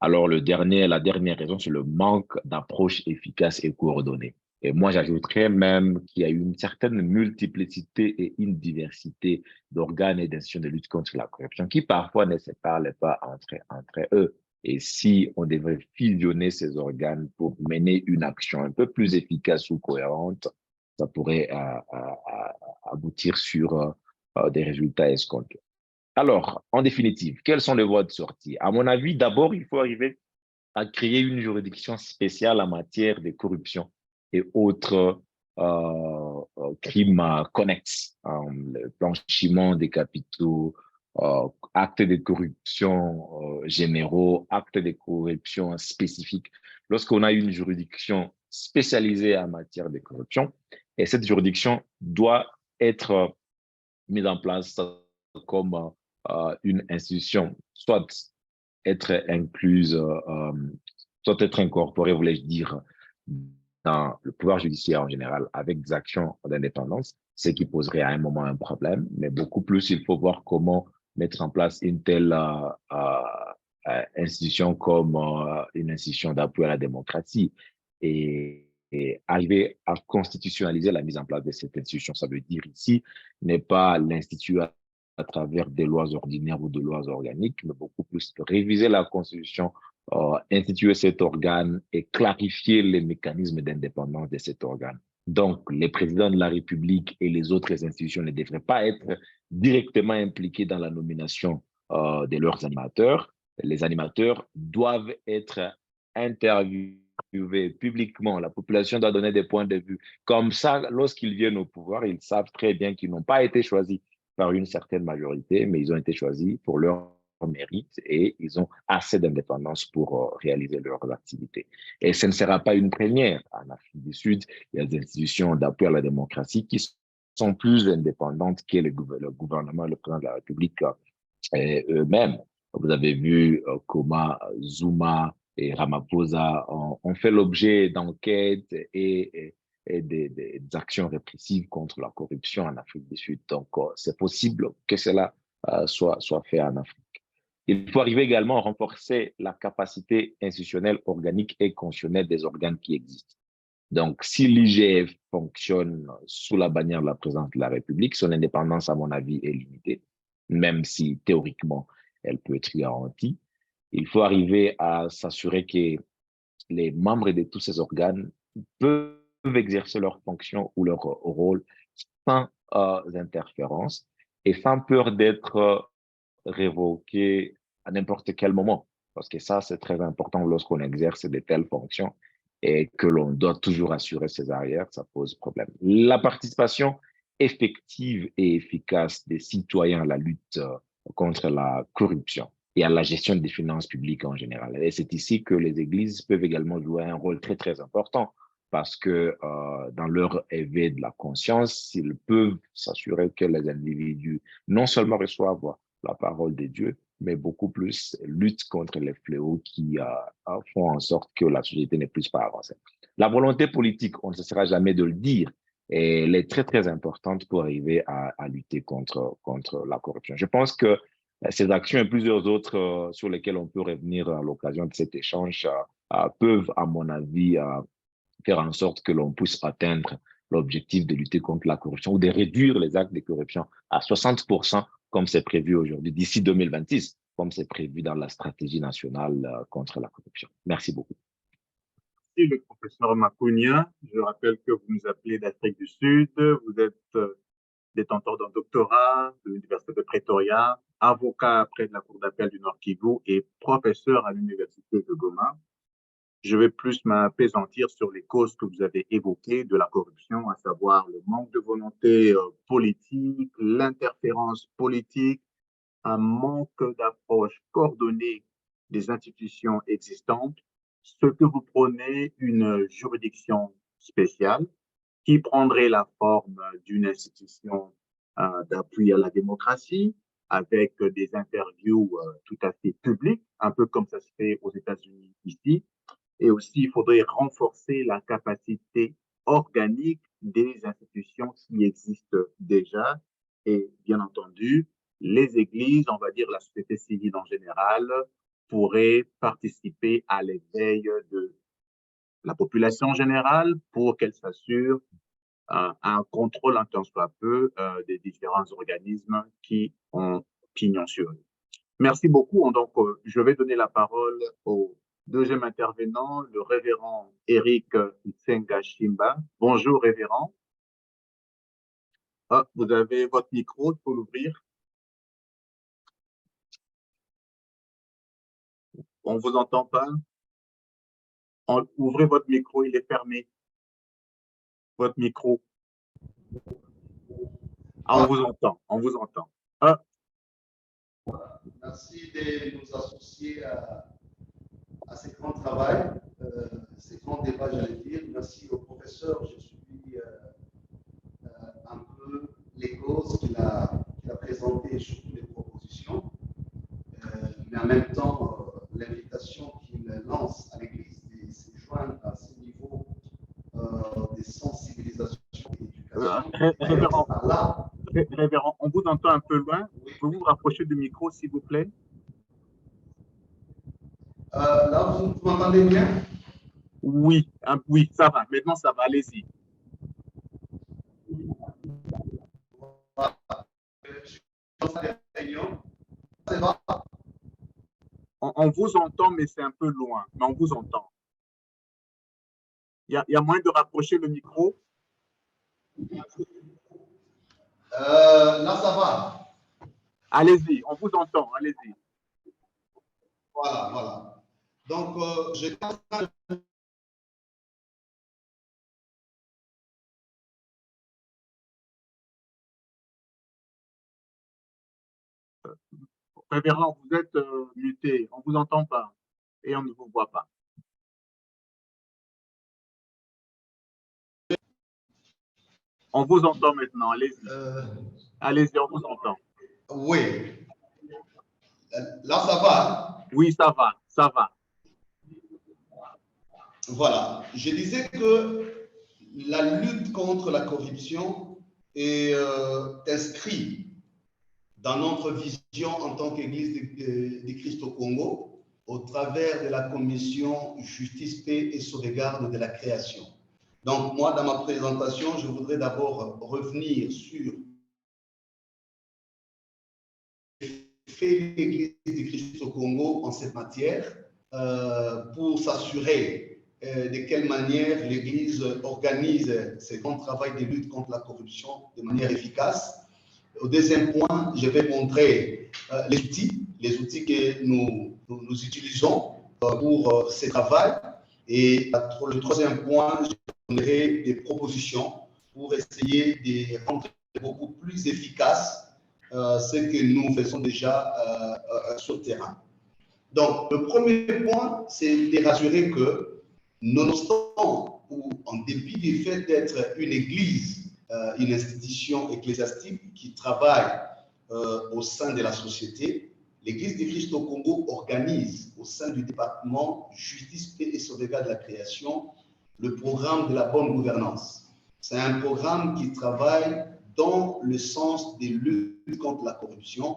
Alors la dernière raison, c'est le manque d'approche efficace et coordonnée. Et moi, j'ajouterais même qu'il y a une certaine multiplicité et une diversité d'organes et d'institutions de lutte contre la corruption qui parfois ne se parlent pas entre eux. Et si on devrait fusionner ces organes pour mener une action un peu plus efficace ou cohérente, ça pourrait aboutir sur des résultats escomptés. Alors, en définitive, quelles sont les voies de sortie? À mon avis, d'abord, il faut arriver à créer une juridiction spéciale en matière de corruption et autres crimes connexes, le blanchiment des capitaux, actes de corruption généraux, actes de corruption spécifiques. Lorsqu'on a une juridiction spécialisée en matière de corruption, et cette juridiction doit être mise en place comme une institution, soit être incluse, soit être incorporée, voulais-je dire, dans le pouvoir judiciaire en général, avec des actions d'indépendance, ce qui poserait à un moment un problème, mais beaucoup plus, il faut voir comment mettre en place une telle institution comme une institution d'appui à la démocratie et arriver à constitutionnaliser la mise en place de cette institution. Ça veut dire ici, n'est pas l'institut à travers des lois ordinaires ou de lois organiques, mais beaucoup plus réviser la Constitution, instituer cet organe et clarifier les mécanismes d'indépendance de cet organe. Donc, les présidents de la République et les autres institutions ne devraient pas être directement impliqués dans la nomination de leurs animateurs. Les animateurs doivent être interviewés publiquement. La population doit donner des points de vue. Comme ça, lorsqu'ils viennent au pouvoir, ils savent très bien qu'ils n'ont pas été choisis par une certaine majorité, mais ils ont été choisis pour leur mérite et ils ont assez d'indépendance pour réaliser leurs activités. Et ce ne sera pas une première. En Afrique du Sud, il y a des institutions d'appui à la démocratie qui sont plus indépendantes que le gouvernement, le président de la République eux-mêmes. Vous avez vu comment Zuma et Ramaphosa ont fait l'objet d'enquêtes et des actions répressives contre la corruption en Afrique du Sud. Donc, c'est possible que cela soit fait en Afrique. Il faut arriver également à renforcer la capacité institutionnelle, organique et constitutionnelle des organes qui existent. Donc, si l'IGF fonctionne sous la bannière de la présidence de la République, son indépendance, à mon avis, est limitée, même si théoriquement, elle peut être garantie. Il faut arriver à s'assurer que les membres de tous ces organes peuvent exercer leurs fonctions ou leur rôle sans interférence et sans peur d'être révoqués à n'importe quel moment. Parce que ça, c'est très important lorsqu'on exerce de telles fonctions et que l'on doit toujours assurer ses arrières, ça pose problème. La participation effective et efficace des citoyens à la lutte contre la corruption et à la gestion des finances publiques en général. Et c'est ici que les églises peuvent également jouer un rôle très, très important parce que dans leur éveil de la conscience, ils peuvent s'assurer que les individus non seulement reçoivent la parole de Dieu, mais beaucoup plus luttent contre les fléaux qui font en sorte que la société ne puisse pas avancer. La volonté politique, on ne cessera jamais de le dire, et elle est très, très importante pour arriver à lutter contre la corruption. Je pense que ces actions et plusieurs autres sur lesquelles on peut revenir à l'occasion de cet échange peuvent, à mon avis, faire en sorte que l'on puisse atteindre l'objectif de lutter contre la corruption ou de réduire les actes de corruption à 60%, comme c'est prévu aujourd'hui, d'ici 2026, comme c'est prévu dans la stratégie nationale contre la corruption. Merci beaucoup. Merci, le professeur Makunia. Je rappelle que vous nous appelez d'Afrique du Sud. Vous êtes détenteur d'un doctorat de l'Université de Pretoria, avocat près de la Cour d'appel du Nord Kivu et professeur à l'Université de Goma. Je vais plus m'apaisantir sur les causes que vous avez évoquées de la corruption, à savoir le manque de volonté politique, l'interférence politique, un manque d'approche coordonnée des institutions existantes, ce que vous prônez une juridiction spéciale qui prendrait la forme d'une institution d'appui à la démocratie avec des interviews tout à fait publiques, un peu comme ça se fait aux États-Unis ici. Et aussi, il faudrait renforcer la capacité organique des institutions qui existent déjà. Et bien entendu, les églises, on va dire la société civile en général, pourraient participer à l'éveil de la population générale pour qu'elle s'assure un contrôle, un tant soit peu, des différents organismes qui ont pignon sur eux. Merci beaucoup. Donc, je vais donner la parole au deuxième intervenant, le révérend Eric Nsenga Shimba. Bonjour, révérend. Ah, vous avez votre micro, il faut l'ouvrir. On ne vous entend pas. Ouvrez votre micro, il est fermé. Votre micro. Ah, on vous entend, on vous entend. Ah. Merci de nous associer à ce grand travail, ces grands débats, j'allais dire. Merci au professeur. Je suis un peu les causes qu'il a présentées et surtout les propositions. Mais en même temps, l'invitation qu'il lance à l'Église de se joindre à ce niveau de sensibilisation et d'éducation. Révérend, on vous entend un peu loin. Oui. Pouvez-vous vous rapprocher du micro, s'il vous plaît? Là, vous m'entendez bien? Oui, oui, ça va. Maintenant, ça va. Allez-y. On vous entend, mais c'est un peu loin. Mais on vous entend. Il y a moyen de rapprocher le micro? Là, ça va. Allez-y, on vous entend. Allez-y. Voilà, voilà. Donc, je Révérend, vous êtes muté, on ne vous entend pas et on ne vous voit pas. On vous entend maintenant, allez-y. Allez-y, on vous entend. Oui. Là, ça va? Oui, ça va, ça va. Voilà. Je disais que la lutte contre la corruption est inscrite dans notre vision en tant qu'Église de Christ au Congo au travers de la commission Justice, Paix et Sauvegarde de la création. Donc, moi, dans ma présentation, je voudrais d'abord revenir sur fait l'Église de Christ au Congo en cette matière pour s'assurer de quelle manière l'Église organise ce grand travail de lutte contre la corruption de manière efficace. Au deuxième point, je vais montrer les outils que nous utilisons pour ce travail. Et le troisième point, je donnerai des propositions pour essayer de rendre beaucoup plus efficace ce que nous faisons déjà sur le terrain. Donc, le premier point, c'est de rassurer que, nonobstant ou en dépit du fait d'être une église, une institution ecclésiastique qui travaille au sein de la société, l'Église de Christ au Congo organise au sein du département Justice, Paix et Sauvegarde de la création le programme de la bonne gouvernance. C'est un programme qui travaille dans le sens des luttes contre la corruption,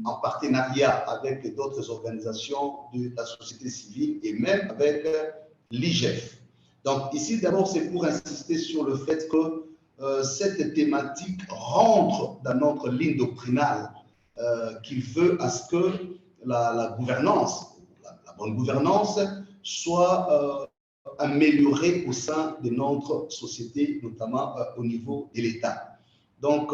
en partenariat avec d'autres organisations de la société civile et même avec l'IGF. Donc ici, d'abord, c'est pour insister sur le fait que cette thématique rentre dans notre ligne doctrinale qui veut à ce que la gouvernance, la bonne gouvernance, soit améliorée au sein de notre société, notamment au niveau de l'État. Donc,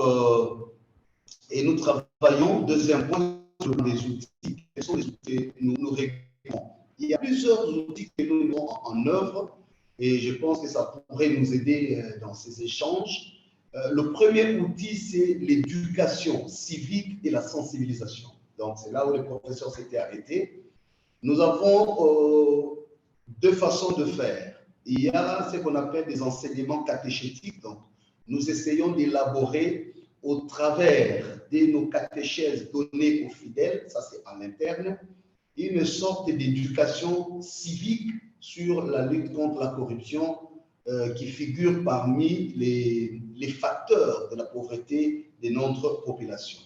et nous travaillons, deuxième point, sur les outils. Quels sont les outils que nous réglons? Il y a plusieurs outils que nous mettons en œuvre et je pense que ça pourrait nous aider dans ces échanges. Le premier outil, c'est l'éducation civique et la sensibilisation. Donc, c'est là où le professeur s'était arrêté. Nous avons deux façons de faire. Il y a ce qu'on appelle des enseignements catéchétiques. Donc, nous essayons d'élaborer au travers de nos catéchèses données aux fidèles, ça c'est en interne, une sorte d'éducation civique sur la lutte contre la corruption qui figure parmi les facteurs de la pauvreté de notre population.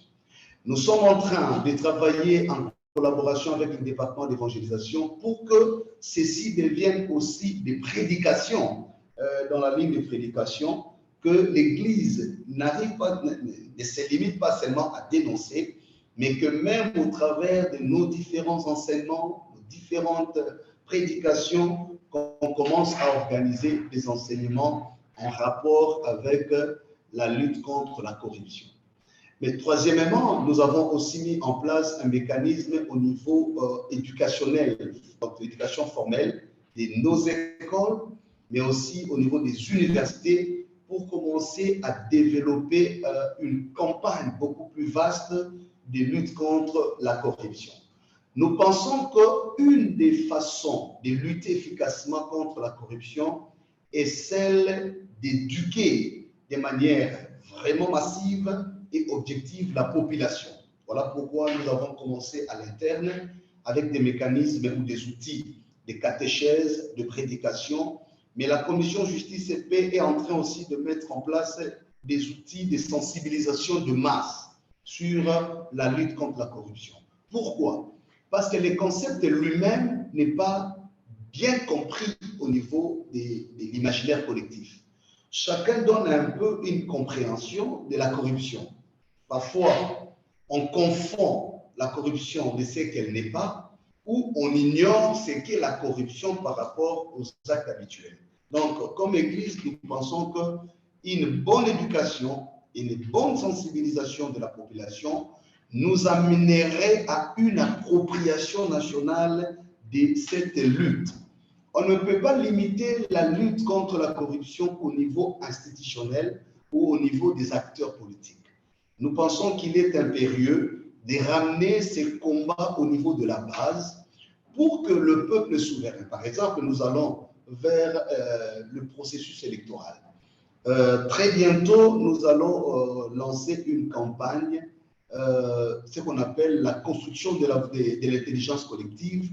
Nous sommes en train de travailler en collaboration avec le département d'évangélisation pour que ceci devienne aussi des prédications dans la ligne de prédication, que l'Église n'arrive pas, ne se limite pas seulement à dénoncer, mais que même au travers de nos différents enseignements, nos différentes prédications, qu'on commence à organiser des enseignements en rapport avec la lutte contre la corruption. Mais troisièmement, nous avons aussi mis en place un mécanisme au niveau éducationnel, donc l'éducation formelle, de nos écoles, mais aussi au niveau des universités, pour commencer à développer une campagne beaucoup plus vaste de lutte contre la corruption. Nous pensons qu'une des façons de lutter efficacement contre la corruption est celle d'éduquer de manière vraiment massive et objective la population. Voilà pourquoi nous avons commencé à l'interne avec des mécanismes ou des outils de catéchèse, de prédication, mais la commission justice et paix est en train aussi de mettre en place des outils de sensibilisation de masse sur la lutte contre la corruption. Pourquoi? Parce que le concept lui-même n'est pas bien compris au niveau de l'imaginaire collectif. Chacun donne un peu une compréhension de la corruption. Parfois, on confond la corruption de ce qu'elle n'est pas, ou on ignore ce qu'est la corruption par rapport aux actes habituels. Donc, comme Église, nous pensons qu'une bonne éducation, une bonne sensibilisation de la population nous amènerait à une appropriation nationale de cette lutte. On ne peut pas limiter la lutte contre la corruption au niveau institutionnel ou au niveau des acteurs politiques. Nous pensons qu'il est impérieux de ramener ces combats au niveau de la base pour que le peuple souverain, par exemple, nous allons vers le processus électoral. Très bientôt, nous allons lancer une campagne, ce qu'on appelle la construction de l'intelligence collective,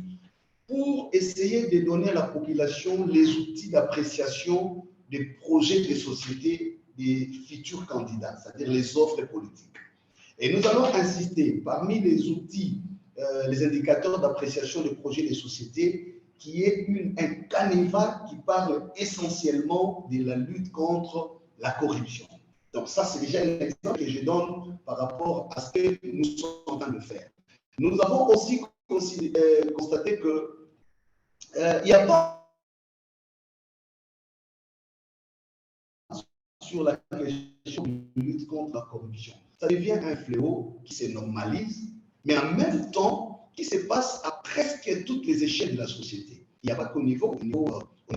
pour essayer de donner à la population les outils d'appréciation des projets de société des futurs candidats, c'est-à-dire les offres politiques. Et nous allons insister, parmi les outils, les indicateurs d'appréciation des projets de société, qui est un canevas qui parle essentiellement de la lutte contre la corruption. Donc ça, c'est déjà un exemple que je donne par rapport à ce que nous sommes en train de faire. Nous avons aussi constaté qu'il n'y a pas sur la question de lutte contre la corruption. Ça devient un fléau qui se normalise, mais en même temps qui se passe à presque toutes les échelles de la société. Il n'y a pas qu'au niveau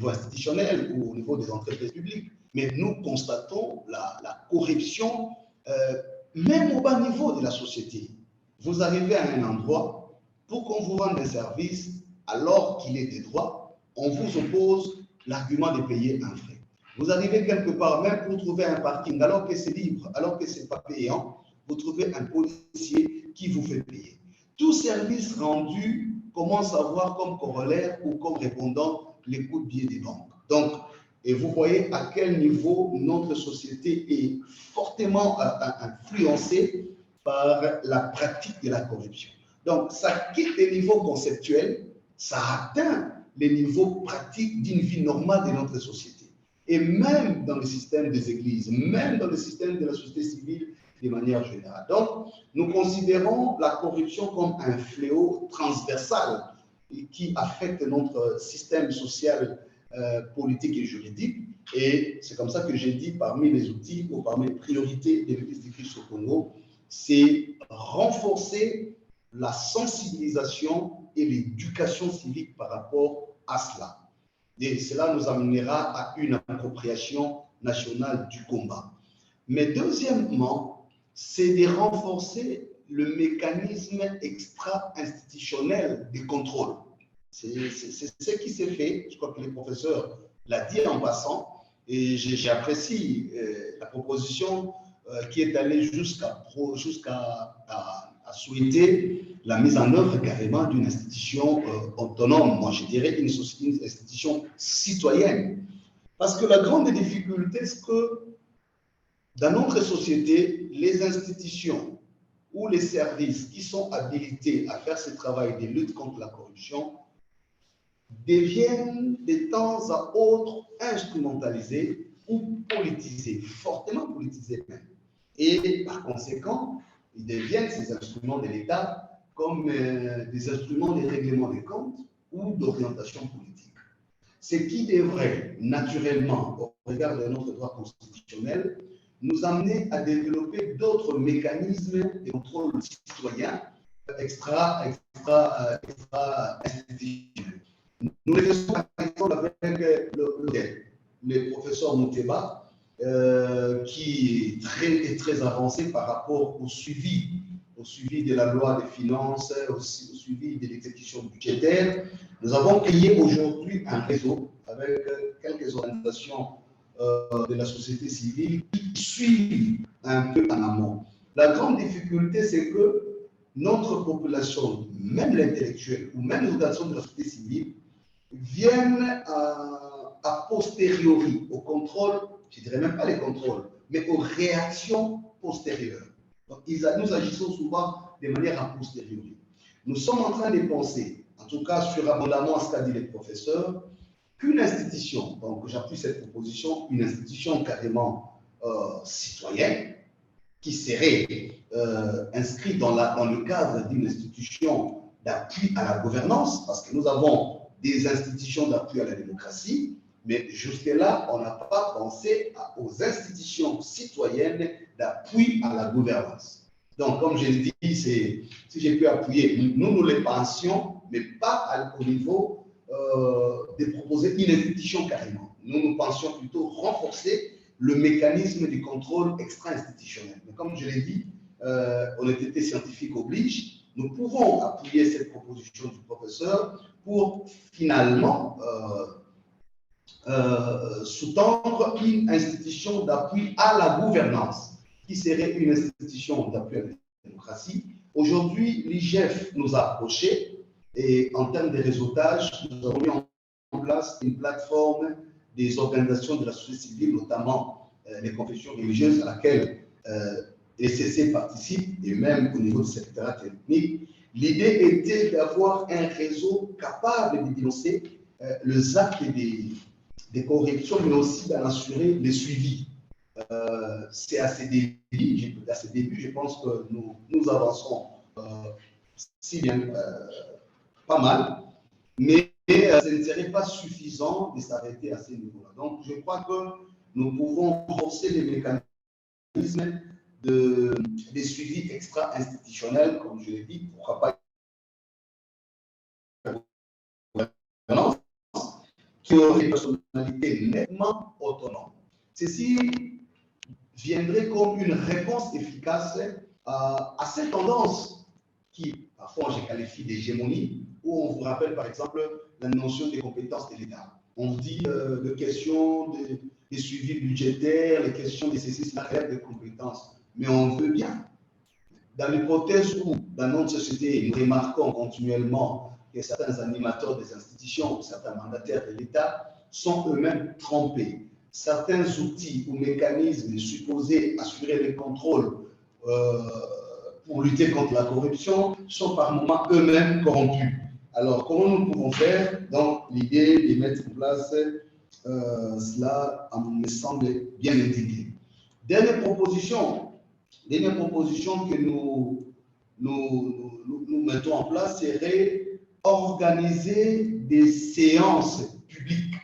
institutionnel ou au niveau des entreprises publiques, mais nous constatons la corruption même au bas niveau de la société. Vous arrivez à un endroit, pour qu'on vous rende un service, alors qu'il est des droits, on vous oppose l'argument de payer un frais. Vous arrivez quelque part, même pour trouver un parking, alors que c'est libre, alors que ce n'est pas payant, vous trouvez un policier qui vous fait payer. Tout service rendu commence à avoir comme corollaire ou comme répondant les coûts de billets des banques. Donc, et vous voyez à quel niveau notre société est fortement influencée par la pratique de la corruption. Donc, ça quitte les niveaux conceptuels, ça atteint les niveaux pratiques d'une vie normale de notre société. Et même dans le système des églises, même dans le système de la société civile de manière générale. Donc, nous considérons la corruption comme un fléau transversal qui affecte notre système social, politique et juridique. Et c'est comme ça que j'ai dit, parmi les outils ou parmi les priorités de l'Église du Christ au Congo, c'est renforcer la sensibilisation et l'éducation civique par rapport à cela. Et cela nous amènera à une appropriation nationale du combat. Mais deuxièmement, c'est de renforcer le mécanisme extra-institutionnel de contrôle. C'est ce qui s'est fait, je crois que le professeur l'a dit en passant, et j'apprécie la proposition qui est allée jusqu'à souhaiter la mise en œuvre carrément d'une institution autonome, moi je dirais une institution citoyenne. Parce que la grande difficulté, c'est que dans notre société, les institutions ou les services qui sont habilités à faire ce travail de lutte contre la corruption deviennent de temps à autre instrumentalisés ou politisés, fortement politisés même. Et par conséquent, ils deviennent ces instruments de l'État comme des instruments de règlement des comptes ou d'orientation politique. Ce qui devrait naturellement, au regard de notre droit constitutionnel, nous amener à développer d'autres mécanismes de contrôle citoyen extra-institutionnels. Nous le faisons par exemple avec le professeur Mouteba, qui est très avancé par rapport au suivi de la loi des finances, au suivi de l'exécution budgétaire. Nous avons créé aujourd'hui un réseau avec quelques organisations de la société civile qui suivent un peu en amont. La grande difficulté, c'est que notre population, même l'intellectuel ou même les organisations de la société civile, viennent a posteriori au contrôle, je ne dirais même pas les contrôles, mais aux réactions postérieures. Donc, nous agissons souvent de manière a posteriori. Nous sommes en train de penser, en tout cas sur abondamment à ce qu'a dit les professeurs, qu'une institution, donc j'appuie cette proposition, une institution carrément citoyenne, qui serait inscrite dans le cadre d'une institution d'appui à la gouvernance, parce que nous avons des institutions d'appui à la démocratie, mais jusque-là, on n'a pas pensé aux institutions citoyennes d'appui à la gouvernance. Donc, comme je l'ai dit, si j'ai pu appuyer, nous les pensions, mais pas au niveau de proposer une institution carrément. Nous pensions plutôt renforcer le mécanisme du contrôle extra-institutionnel. Mais comme je l'ai dit, honnêteté scientifique oblige, nous pouvons appuyer cette proposition du professeur pour finalement sous-tendre une institution d'appui à la gouvernance, qui serait une institution d'appui à la démocratie. Aujourd'hui, l'IGF nous a approchés et en termes de réseautage, nous avons mis en place une plateforme des organisations de la société civile, notamment les confessions religieuses à laquelle les CC participent, et même au niveau du secrétariat technique. L'idée était d'avoir un réseau capable de dénoncer les actes des corrections, mais aussi d'en assurer les suivis. C'est à ces débuts, je pense que nous avançons si bien, pas mal, mais ce ne serait pas suffisant de s'arrêter à ces niveaux-là. Donc, je crois que nous pouvons renforcer les mécanismes des suivis extra-institutionnels, comme je l'ai dit, pourquoi pas qui aurait une personnalité nettement autonome. Ceci viendrait comme une réponse efficace à cette tendance qui, parfois, je qualifie d'hégémonie, où on vous rappelle, par exemple, la notion des compétences de l'État. On dit de questions des suivis budgétaires, les questions des CC, la réelle des compétences. Mais on veut bien. Dans l'hypothèse où, dans notre société, nous remarquons continuellement que certains animateurs des institutions, certains mandataires de l'État sont eux-mêmes trompés. Certains outils ou mécanismes supposés assurer le contrôle pour lutter contre la corruption sont par moments eux-mêmes corrompus. Alors, comment nous pouvons faire? Donc, l'idée de mettre en place cela me semble bien intégré. Dernière proposition que nous mettons en place serait organiser des séances publiques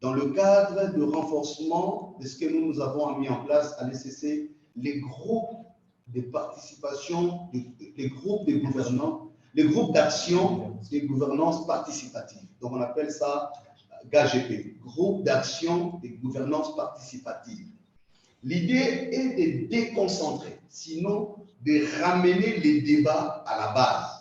dans le cadre de renforcement de ce que nous avons mis en place à l'ECC, les groupes de participation, les groupes de gouvernance, les groupes d'action de gouvernance participative. Donc on appelle ça GAGP, groupe d'action de gouvernance participative. L'idée est de déconcentrer, sinon de ramener les débats à la base.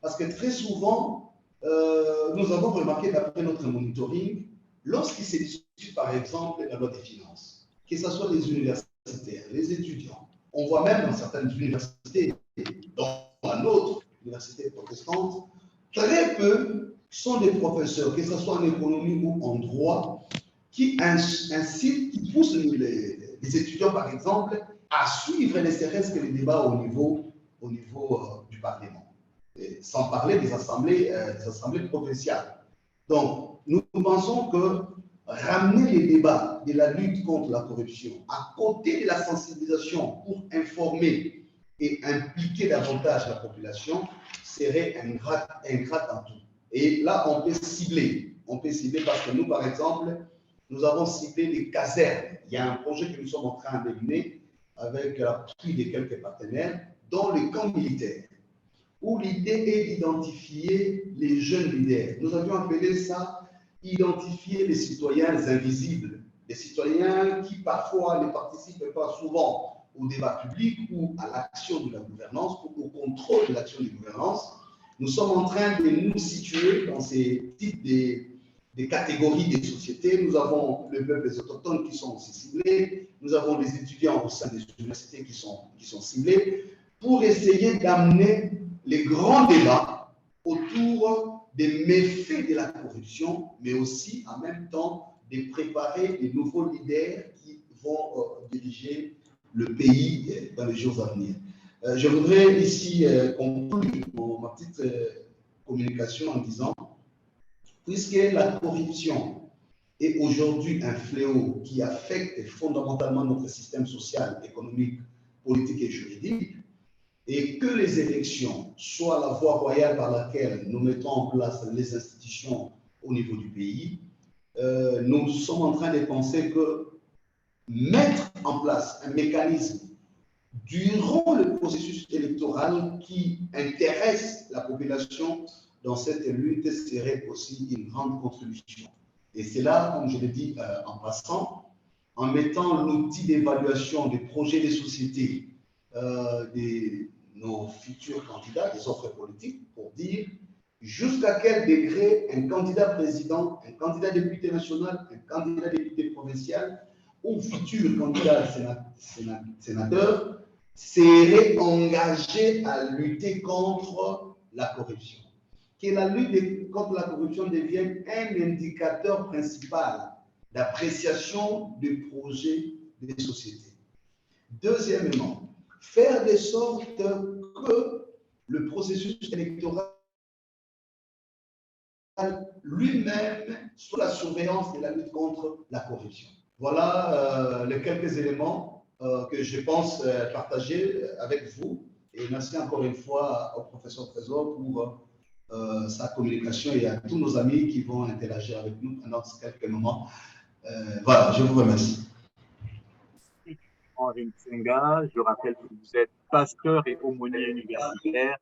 Parce que très souvent, nous avons remarqué d'après notre monitoring, lorsqu'il se discute par exemple la loi des finances, que ce soit les universitaires, les étudiants, on voit même dans certaines universités, dans la nôtre, université protestante, très peu sont des professeurs, que ce soit en économie ou en droit, qui incitent, qui poussent les étudiants, par exemple, à suivre les CRS que les débats au niveau du Parlement. Et sans parler des assemblées provinciales. Donc, nous pensons que ramener les débats de la lutte contre la corruption à côté de la sensibilisation pour informer et impliquer davantage la population serait ingrat en tout. Et là, on peut cibler parce que nous, par exemple, nous avons ciblé des casernes. Il y a un projet que nous sommes en train de mener avec l'appui de quelques partenaires dans les camps militaires. où l'idée est d'identifier les jeunes leaders. Nous avions appelé ça identifier les citoyens invisibles, les citoyens qui parfois ne participent pas souvent au débat public ou à l'action de la gouvernance, ou au contrôle de l'action de gouvernance. Nous sommes en train de nous situer dans ces types des catégories des sociétés. Nous avons le peuple des autochtones qui sont aussi ciblés, nous avons les étudiants au sein des universités qui sont ciblés, pour essayer d'amener les grands débats autour des méfaits de la corruption, mais aussi en même temps de préparer les nouveaux leaders qui vont diriger le pays dans les jours à venir. Je voudrais ici conclure ma petite communication en disant, puisque la corruption est aujourd'hui un fléau qui affecte fondamentalement notre système social, économique, politique et juridique, et que les élections soient la voie royale par laquelle nous mettons en place les institutions au niveau du pays, nous sommes en train de penser que mettre en place un mécanisme durant le processus électoral qui intéresse la population dans cette lutte serait aussi une grande contribution. Et c'est là, comme je l'ai dit en passant, en mettant l'outil d'évaluation des projets des sociétés, de nos futurs candidats, des offres politiques, pour dire jusqu'à quel degré un candidat président, un candidat député national, un candidat député provincial ou futur candidat sénateur serait engagé à lutter contre la corruption. Que la lutte contre la corruption devienne un indicateur principal d'appréciation du projet des sociétés. Deuxièmement, faire de sorte que le processus électoral lui-même sous la surveillance de la lutte contre la corruption. Voilà les quelques éléments que je pense partager avec vous. Et merci encore une fois au professeur Trésor pour sa communication et à tous nos amis qui vont interagir avec nous pendant quelques moments. Voilà, je vous remercie. Henri Nsenga, je rappelle que vous êtes pasteur et aumônier universitaire,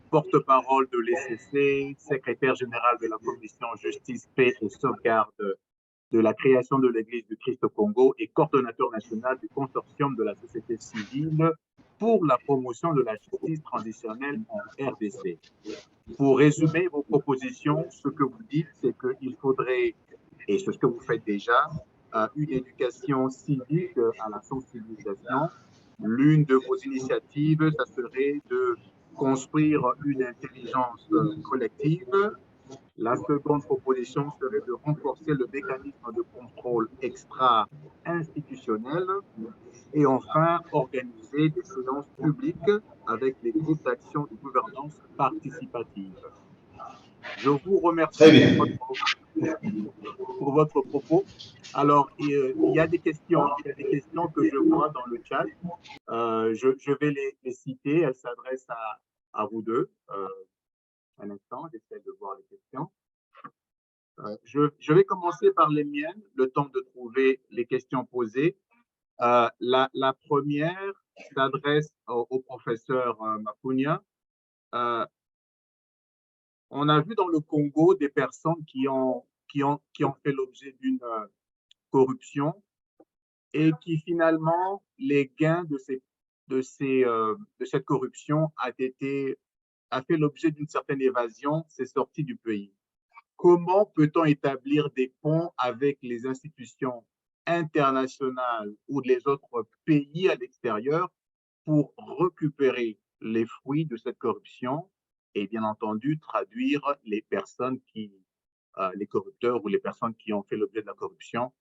porte-parole de l'ECC, secrétaire général de la Commission Justice, Paix et Sauvegarde de la création de l'Église du Christ au Congo et coordonnateur national du consortium de la société civile pour la promotion de la justice transitionnelle en RDC. Pour résumer vos propositions, ce que vous dites, c'est qu'il faudrait, et c'est ce que vous faites déjà, une éducation civique à la sensibilisation. L'une de vos initiatives, ça serait de construire une intelligence collective. La seconde proposition serait de renforcer le mécanisme de contrôle extra-institutionnel. Et enfin, organiser des séances publiques avec les groupes d'action de gouvernance participative. Je vous remercie pour votre propos. Alors, il y a des questions que je vois dans le chat. Je vais les citer. Elles s'adressent à vous deux. Un instant, j'essaie de voir les questions. Je vais commencer par les miennes, le temps de trouver les questions posées. La première s'adresse au professeur Mapunia. On a vu dans le Congo des personnes qui ont fait l'objet d'une corruption et qui finalement, les gains de cette corruption a fait l'objet d'une certaine évasion, c'est sorti du pays. Comment peut-on établir des ponts avec les institutions internationales ou les autres pays à l'extérieur pour récupérer les fruits de cette corruption et bien entendu traduire les personnes les corrupteurs ou les personnes qui ont fait l'objet de la corruption,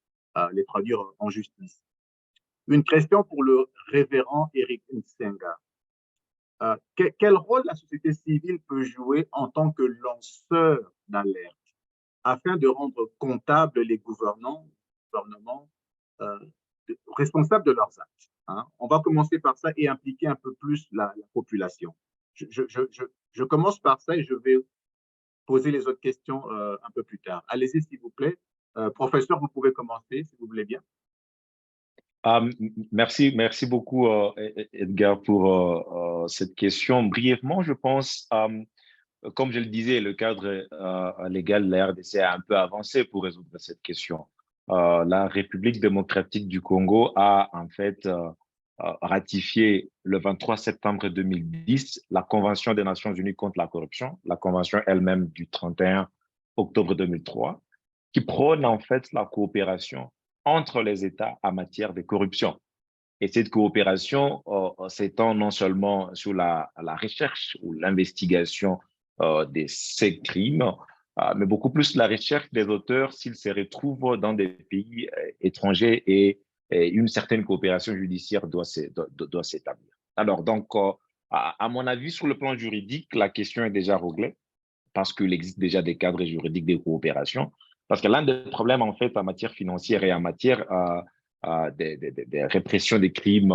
les traduire en justice. Une question pour le révérend Eric Nsenga. Quel rôle la société civile peut jouer en tant que lanceur d'alerte afin de rendre comptables les gouvernements responsables de leurs actes, hein? On va commencer par ça et impliquer un peu plus la population. Je commence par ça et je vais poser les autres questions un peu plus tard. Allez-y, s'il vous plaît. Professeur, vous pouvez commencer, si vous voulez bien. Merci beaucoup, Edgar, pour cette question. Brièvement, je pense, comme je le disais, le cadre légal de la RDC a un peu avancé pour résoudre cette question. La République démocratique du Congo a en fait ratifié le 23 septembre 2010 la Convention des Nations Unies contre la corruption, la convention elle-même du 31 octobre 2003, qui prône en fait la coopération entre les États en matière de corruption. Et cette coopération s'étend non seulement sur la recherche ou l'investigation de ces crimes, mais beaucoup plus la recherche des auteurs s'ils se retrouvent dans des pays étrangers et une certaine coopération judiciaire doit s'établir. Alors, donc, à mon avis, sur le plan juridique, la question est déjà réglée parce qu'il existe déjà des cadres juridiques de coopération. Parce que l'un des problèmes, en fait, en matière financière et en matière des répressions des crimes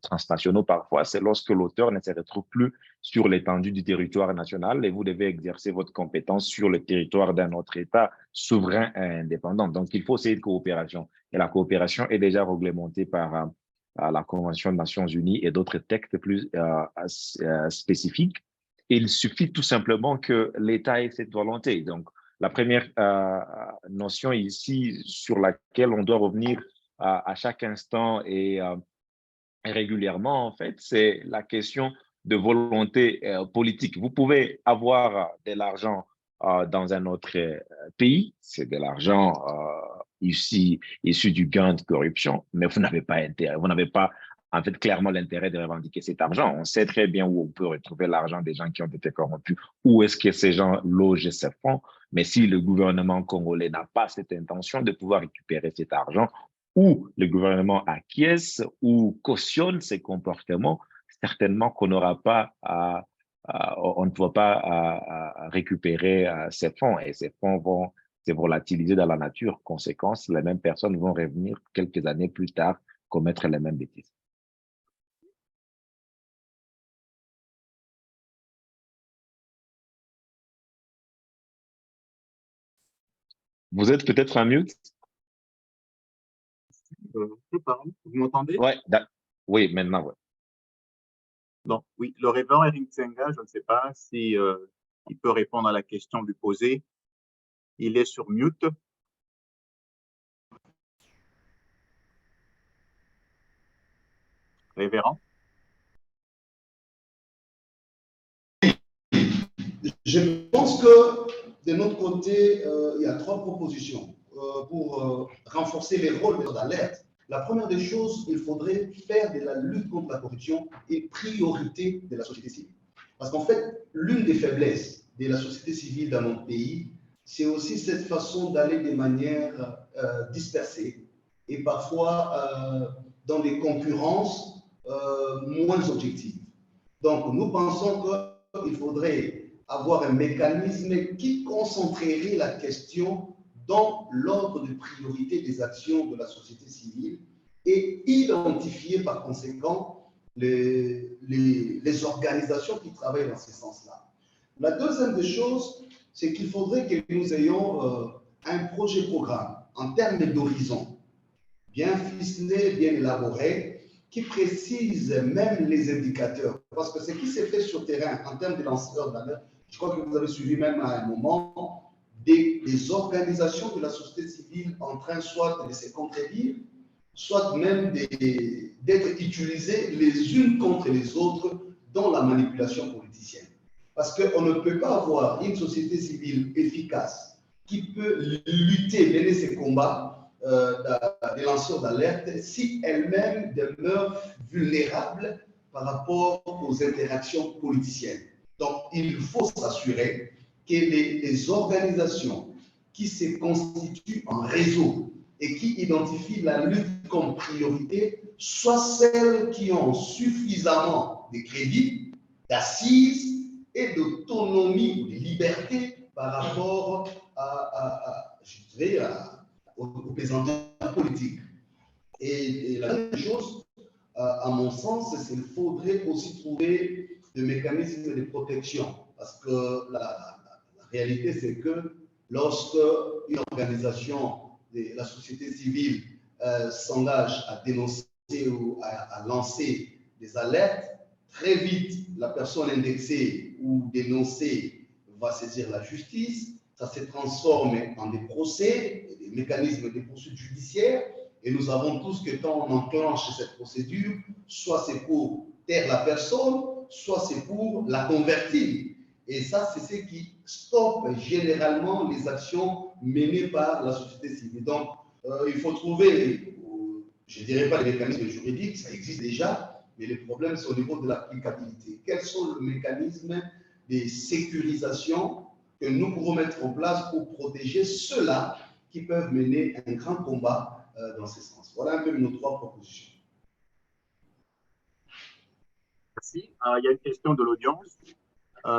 transnationaux, parfois, c'est lorsque l'auteur ne se retrouve plus sur l'étendue du territoire national et vous devez exercer votre compétence sur le territoire d'un autre État souverain et indépendant. Donc, il faut cette coopération. Et la coopération est déjà réglementée par la Convention des Nations Unies et d'autres textes plus spécifiques. Il suffit tout simplement que l'État ait cette volonté. Donc, la première notion ici sur laquelle on doit revenir à chaque instant et régulièrement, en fait, c'est la question de volonté politique. Vous pouvez avoir de l'argent dans un autre pays, c'est de l'argent issu du gain de corruption, mais vous n'avez pas intérêt, vous n'avez pas en fait clairement l'intérêt de revendiquer cet argent. On sait très bien où on peut retrouver l'argent des gens qui ont été corrompus, où est-ce que ces gens logent ces fonds, mais si le gouvernement congolais n'a pas cette intention de pouvoir récupérer cet argent, ou le gouvernement acquiesce ou cautionne ces comportements, certainement qu'on n'aura pas on ne va pas récupérer ces fonds et ces fonds vont se volatiliser dans la nature. Conséquence, les mêmes personnes vont revenir quelques années plus tard commettre les mêmes bêtises. Vous êtes peut-être en mute? Je parle. Vous m'entendez? Ouais, oui, maintenant, oui. Donc, oui, le révérend Eric Tsenga, je ne sais pas si il peut répondre à la question lui posée. Il est sur mute. Révérend? Je pense que de notre côté, il y a trois propositions pour renforcer les rôles d'alerte. La première des choses, il faudrait faire de la lutte contre la corruption une priorité de la société civile. Parce qu'en fait, l'une des faiblesses de la société civile dans notre pays, c'est aussi cette façon d'aller de manière dispersée et parfois dans des concurrences moins objectives. Donc, nous pensons qu'il faudrait avoir un mécanisme qui concentrerait la question dans l'ordre de priorité des actions de la société civile et identifier par conséquent les organisations qui travaillent dans ce sens-là. La deuxième des choses, c'est qu'il faudrait que nous ayons un projet-programme en termes d'horizon, bien ficelé, bien élaboré, qui précise même les indicateurs. Parce que ce qui s'est fait sur terrain en termes de lanceurs d'alerte, je crois que vous avez suivi même à un moment des organisations de la société civile en train soit de se contredire, soit même d'être utilisées les unes contre les autres dans la manipulation politicienne. Parce qu'on ne peut pas avoir une société civile efficace qui peut lutter, mener ses combats des lanceurs d'alerte si elle-même demeure vulnérable par rapport aux interactions politiciennes. Donc, il faut s'assurer que les organisations qui se constituent en réseau et qui identifient la lutte comme priorité soient celles qui ont suffisamment de crédit, d'assises et d'autonomie ou de liberté par rapport je dirais, aux pesanteurs politiques. Et la deuxième chose, à mon sens, c'est qu'il faudrait aussi trouver des mécanismes de protection. Parce que la réalité, c'est que lorsque une organisation de la société civile s'engage à dénoncer ou à lancer des alertes, très vite, la personne indexée ou dénoncée va saisir la justice. Ça se transforme en des procès, des mécanismes de poursuite judiciaire. Et nous savons tous que quand on enclenche cette procédure, soit c'est pour taire la personne, soit c'est pour la convertir. Et ça, c'est ce qui stoppe généralement les actions menées par la société civile. Donc, il faut trouver, je ne dirais pas les mécanismes juridiques, ça existe déjà, mais le problème, c'est au niveau de l'applicabilité. Quels sont les mécanismes de sécurisation que nous pourrons mettre en place pour protéger ceux-là qui peuvent mener un grand combat dans ce sens? Voilà un peu nos 3 propositions. Merci. Il y a une question de l'audience.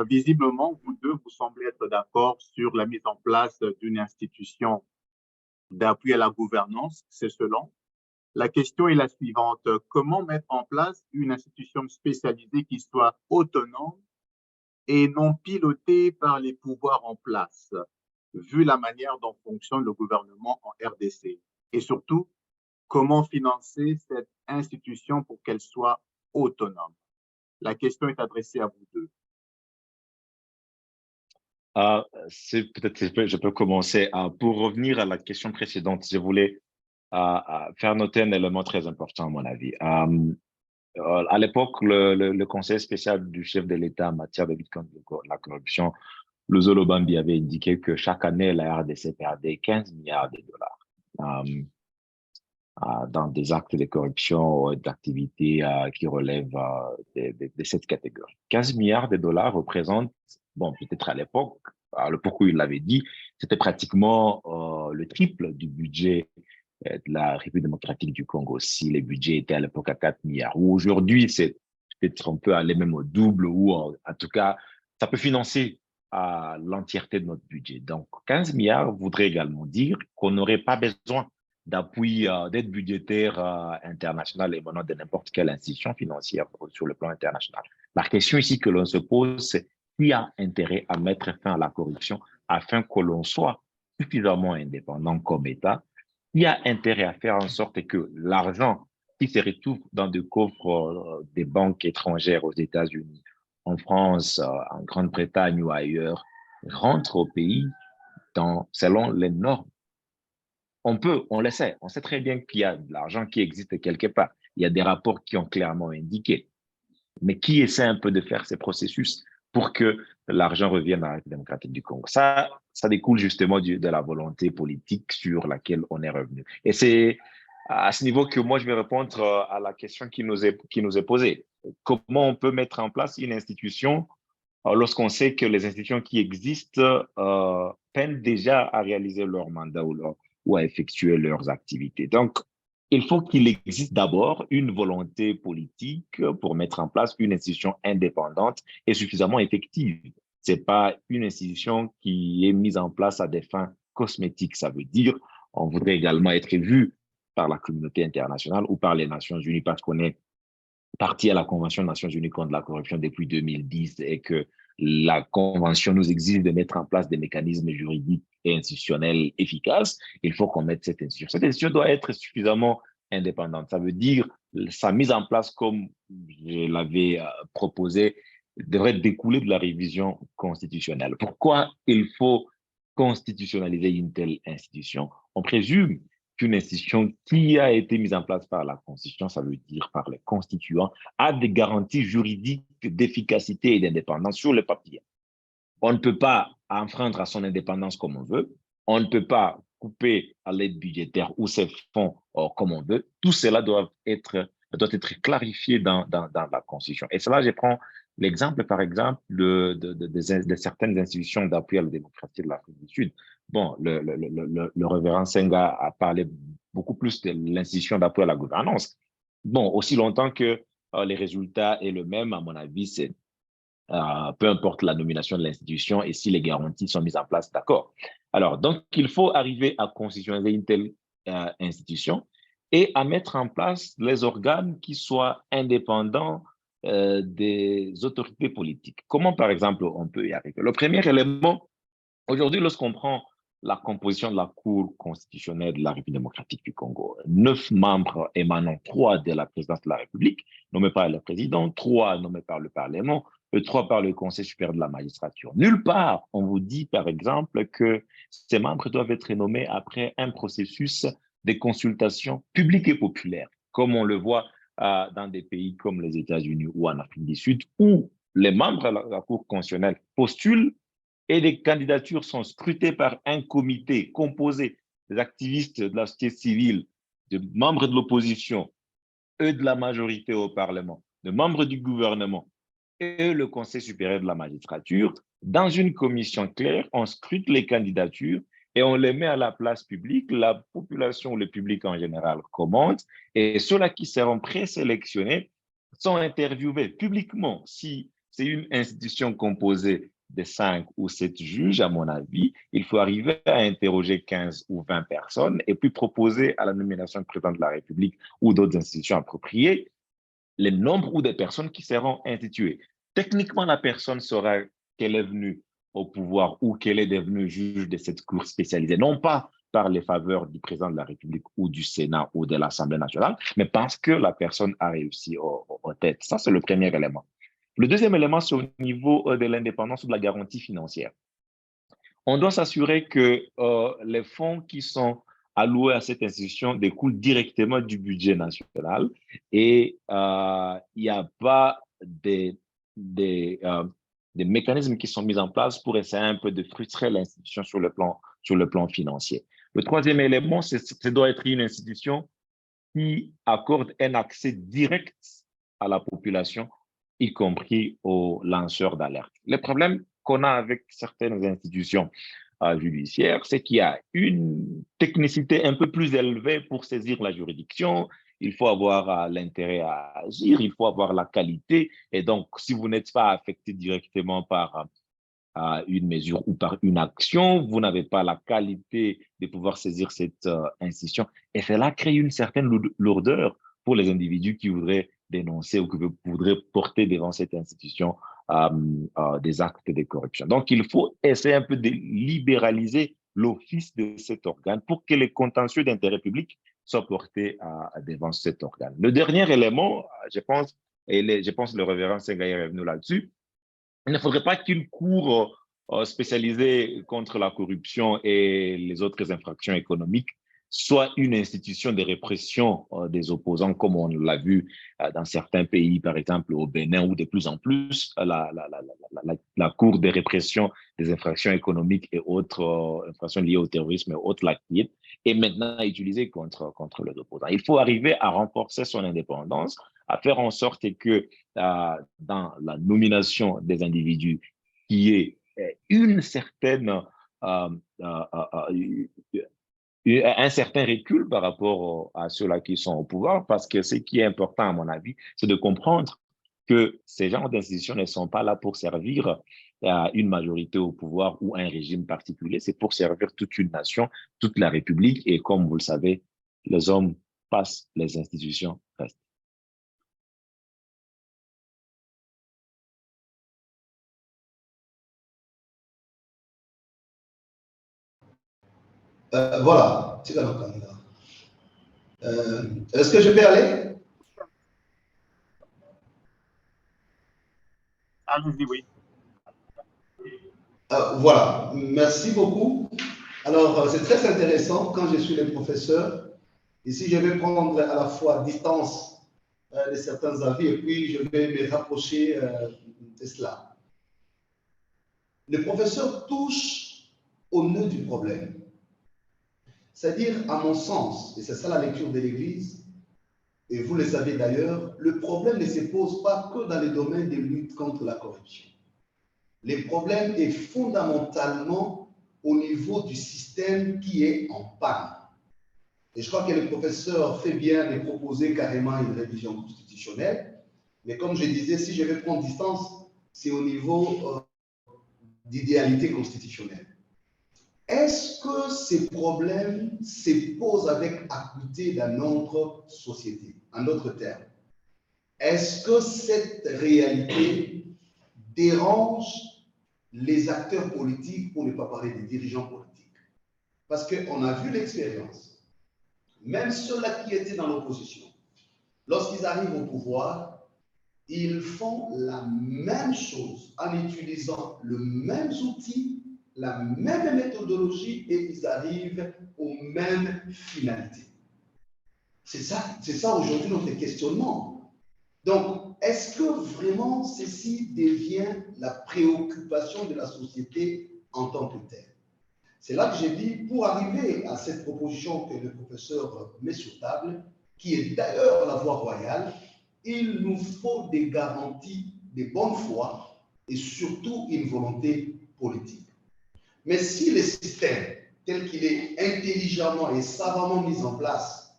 Visiblement, vous deux, vous semblez être d'accord sur la mise en place d'une institution d'appui à la gouvernance, c'est selon. La question est la suivante. Comment mettre en place une institution spécialisée qui soit autonome et non pilotée par les pouvoirs en place, vu la manière dont fonctionne le gouvernement en RDC? Et surtout, comment financer cette institution pour qu'elle soit autonome? La question est adressée à vous deux. Peut-être je peux commencer. Pour revenir à la question précédente, je voulais faire noter un élément très important à mon avis. À l'époque, le conseil spécial du chef de l'État en matière de lutte contre la corruption, le Zolo Bambi, avait indiqué que chaque année, la RDC perdait 15 milliards de dollars dans des actes de corruption ou d'activités qui relèvent de cette catégorie. 15 milliards de dollars représentent, bon, peut-être à l'époque, le pourquoi il l'avait dit, c'était pratiquement le triple du budget de la République démocratique du Congo, si les budgets étaient à l'époque à 4 milliards. Ou aujourd'hui, c'est peut-être on peut aller même au double, ou en tout cas, ça peut financer l'entièreté de notre budget. Donc, 15 milliards voudrait également dire qu'on n'aurait pas besoin d'appui, d'aide budgétaire internationale émanant de n'importe quelle institution financière sur le plan international. La question ici que l'on se pose, c'est qui a intérêt à mettre fin à la corruption afin que l'on soit suffisamment indépendant comme État? Qui a intérêt à faire en sorte que l'argent qui se retrouve dans des coffres des banques étrangères aux États-Unis, en France, en Grande-Bretagne ou ailleurs, rentre au pays selon les normes? On le sait, on sait très bien qu'il y a de l'argent qui existe quelque part. Il y a des rapports qui ont clairement indiqué. Mais qui essaie un peu de faire ces processus pour que l'argent revienne à la République démocratique du Congo? Ça découle justement de la volonté politique sur laquelle on est revenu. Et c'est à ce niveau que moi, je vais répondre à la question qui nous est posée. Comment on peut mettre en place une institution lorsqu'on sait que les institutions qui existent peinent déjà à réaliser leur mandat ou à effectuer leurs activités? Donc, il faut qu'il existe d'abord une volonté politique pour mettre en place une institution indépendante et suffisamment effective. Ce n'est pas une institution qui est mise en place à des fins cosmétiques. Ça veut dire on voudrait également être vu par la communauté internationale ou par les Nations Unies parce qu'on est parti à la Convention des Nations Unies contre la corruption depuis 2010 et que la Convention nous exige de mettre en place des mécanismes juridiques et institutionnels efficaces. Il faut qu'on mette cette institution. Cette institution doit être suffisamment indépendante. Ça veut dire sa mise en place, comme je l'avais proposé, devrait découler de la révision constitutionnelle. Pourquoi il faut constitutionnaliser une telle institution? On présume qu'une institution qui a été mise en place par la Constitution, ça veut dire par les constituants, a des garanties juridiques d'efficacité et d'indépendance sur le papier. On ne peut pas enfreindre à son indépendance comme on veut. On ne peut pas couper à l'aide budgétaire ou ses fonds comme on veut. Tout cela doit être clarifié dans la Constitution. Et cela, je prends l'exemple, par exemple, de certaines institutions d'appui à la démocratie de l'Afrique du Sud. Bon, le révérend Senga a parlé beaucoup plus de l'institution d'appui à la gouvernance. Bon, aussi longtemps que les résultats est le même, à mon avis, c'est peu importe la nomination de l'institution et si les garanties sont mises en place, d'accord. Alors, donc, il faut arriver à constitutionnaliser une telle institution et à mettre en place les organes qui soient indépendants des autorités politiques. Comment, par exemple, on peut y arriver? Le premier élément, aujourd'hui, lorsqu'on prend la composition de la Cour constitutionnelle de la République démocratique du Congo. 9 membres émanant, 3 de la présidence de la République, nommés par le président, 3 nommés par le Parlement, et 3 par le Conseil supérieur de la magistrature. Nulle part, on vous dit, par exemple, que ces membres doivent être nommés après un processus de consultation publique et populaire, comme on le voit dans des pays comme les États-Unis ou en Afrique du Sud, où les membres de la Cour constitutionnelle postulent et les candidatures sont scrutées par un comité composé des activistes de la société civile, de membres de l'opposition, et de la majorité au Parlement, de membres du gouvernement et le Conseil supérieur de la magistrature. Dans une commission claire, on scrute les candidatures et on les met à la place publique. La population ou le public en général commente et ceux-là qui seront présélectionnés sont interviewés publiquement. Si c'est une institution composée de 5 ou 7 juges, à mon avis, il faut arriver à interroger 15 ou 20 personnes et puis proposer à la nomination du président de la République ou d'autres institutions appropriées le nombre ou des personnes qui seront instituées. Techniquement, la personne saura qu'elle est venue au pouvoir ou qu'elle est devenue juge de cette cour spécialisée, non pas par les faveurs du président de la République ou du Sénat ou de l'Assemblée nationale, mais parce que la personne a réussi aux têtes. Ça, c'est le premier élément. Le deuxième élément, c'est au niveau de l'indépendance ou de la garantie financière. On doit s'assurer que les fonds qui sont alloués à cette institution découlent directement du budget national et il n'y a pas des mécanismes qui sont mis en place pour essayer un peu de frustrer l'institution sur le plan financier. Le troisième élément, ça doit être une institution qui accorde un accès direct à la population, y compris aux lanceurs d'alerte. Le problème qu'on a avec certaines institutions judiciaires, c'est qu'il y a une technicité un peu plus élevée pour saisir la juridiction. Il faut avoir l'intérêt à agir, il faut avoir la qualité. Et donc, si vous n'êtes pas affecté directement par une mesure ou par une action, vous n'avez pas la qualité de pouvoir saisir cette institution. Et cela crée une certaine lourdeur pour les individus qui voudraient dénoncer ou qui voudraient porter devant cette institution des actes de corruption. Donc, il faut essayer un peu de libéraliser l'office de cet organe pour que les contentieux d'intérêt public soient portés devant cet organe. Le dernier élément, je pense que le révérend Senghai est revenu là-dessus, il ne faudrait pas qu'une cour spécialisée contre la corruption et les autres infractions économiques soit une institution de répression des opposants, comme on l'a vu dans certains pays, par exemple au Bénin, où de plus en plus la Cour de répression des infractions économiques et autres infractions liées au terrorisme et autres la CNIL est maintenant utilisée contre les opposants. Il faut arriver à renforcer son indépendance, à faire en sorte que dans la nomination des individus, qui est une certaine un certain recul par rapport à ceux-là qui sont au pouvoir, parce que ce qui est important, à mon avis, c'est de comprendre que ces genres d'institutions ne sont pas là pour servir à une majorité au pouvoir ou un régime particulier, c'est pour servir toute une nation, toute la République, et comme vous le savez, les hommes passent, les institutions restent. Voilà, c'est dans le candidat. Est-ce que je peux aller? Allez-y, oui. Voilà, merci beaucoup. Alors, c'est très intéressant quand je suis le professeur. Ici, je vais prendre à la fois distance de certains avis et puis je vais me rapprocher de cela. Le professeur touche au nœud du problème. C'est-à-dire, à mon sens, et c'est ça la lecture de l'Église, et vous le savez d'ailleurs, le problème ne se pose pas que dans le domaine de lutte contre la corruption. Le problème est fondamentalement au niveau du système qui est en panne. Et je crois que le professeur fait bien de proposer carrément une révision constitutionnelle, mais comme je disais, si je vais prendre distance, c'est au niveau d'idéalité constitutionnelle. Est-ce que ces problèmes se posent avec acuité dans notre société? En d'autres termes, est-ce que cette réalité dérange les acteurs politiques, pour ne pas parler des dirigeants politiques? Parce qu'on a vu l'expérience. Même ceux-là qui étaient dans l'opposition, lorsqu'ils arrivent au pouvoir, ils font la même chose en utilisant le même outil, la même méthodologie et ils arrivent aux mêmes finalités. C'est ça aujourd'hui notre questionnement. Donc, est-ce que vraiment ceci devient la préoccupation de la société en tant que telle? C'est là que j'ai dit, pour arriver à cette proposition que le professeur met sur table, qui est d'ailleurs la voie royale, il nous faut des garanties de bonne foi et surtout une volonté politique. Mais si le système, tel qu'il est intelligemment et savamment mis en place,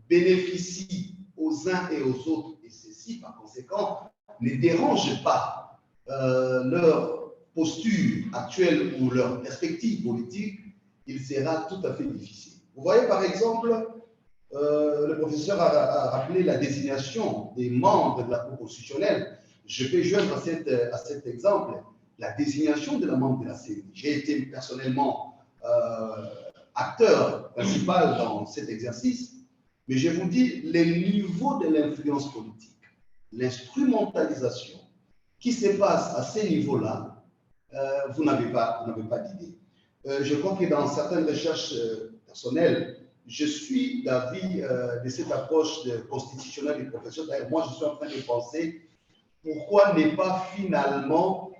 bénéficie aux uns et aux autres, et ceci, par conséquent, ne dérange pas leur posture actuelle ou leur perspective politique, il sera tout à fait difficile. Vous voyez, par exemple, le professeur a rappelé la désignation des membres de la Cour constitutionnelle. Je peux joindre à cet exemple la désignation de la membre de la CENI. J'ai été personnellement acteur principal dans cet exercice, mais je vous dis, le niveau de l'influence politique, l'instrumentalisation qui se passe à ces niveaux-là, vous n'avez pas d'idée. Je crois que dans certaines recherches personnelles, je suis d'avis de cette approche constitutionnelle du professeur. D'ailleurs, moi, je suis en train de penser pourquoi ne pas finalement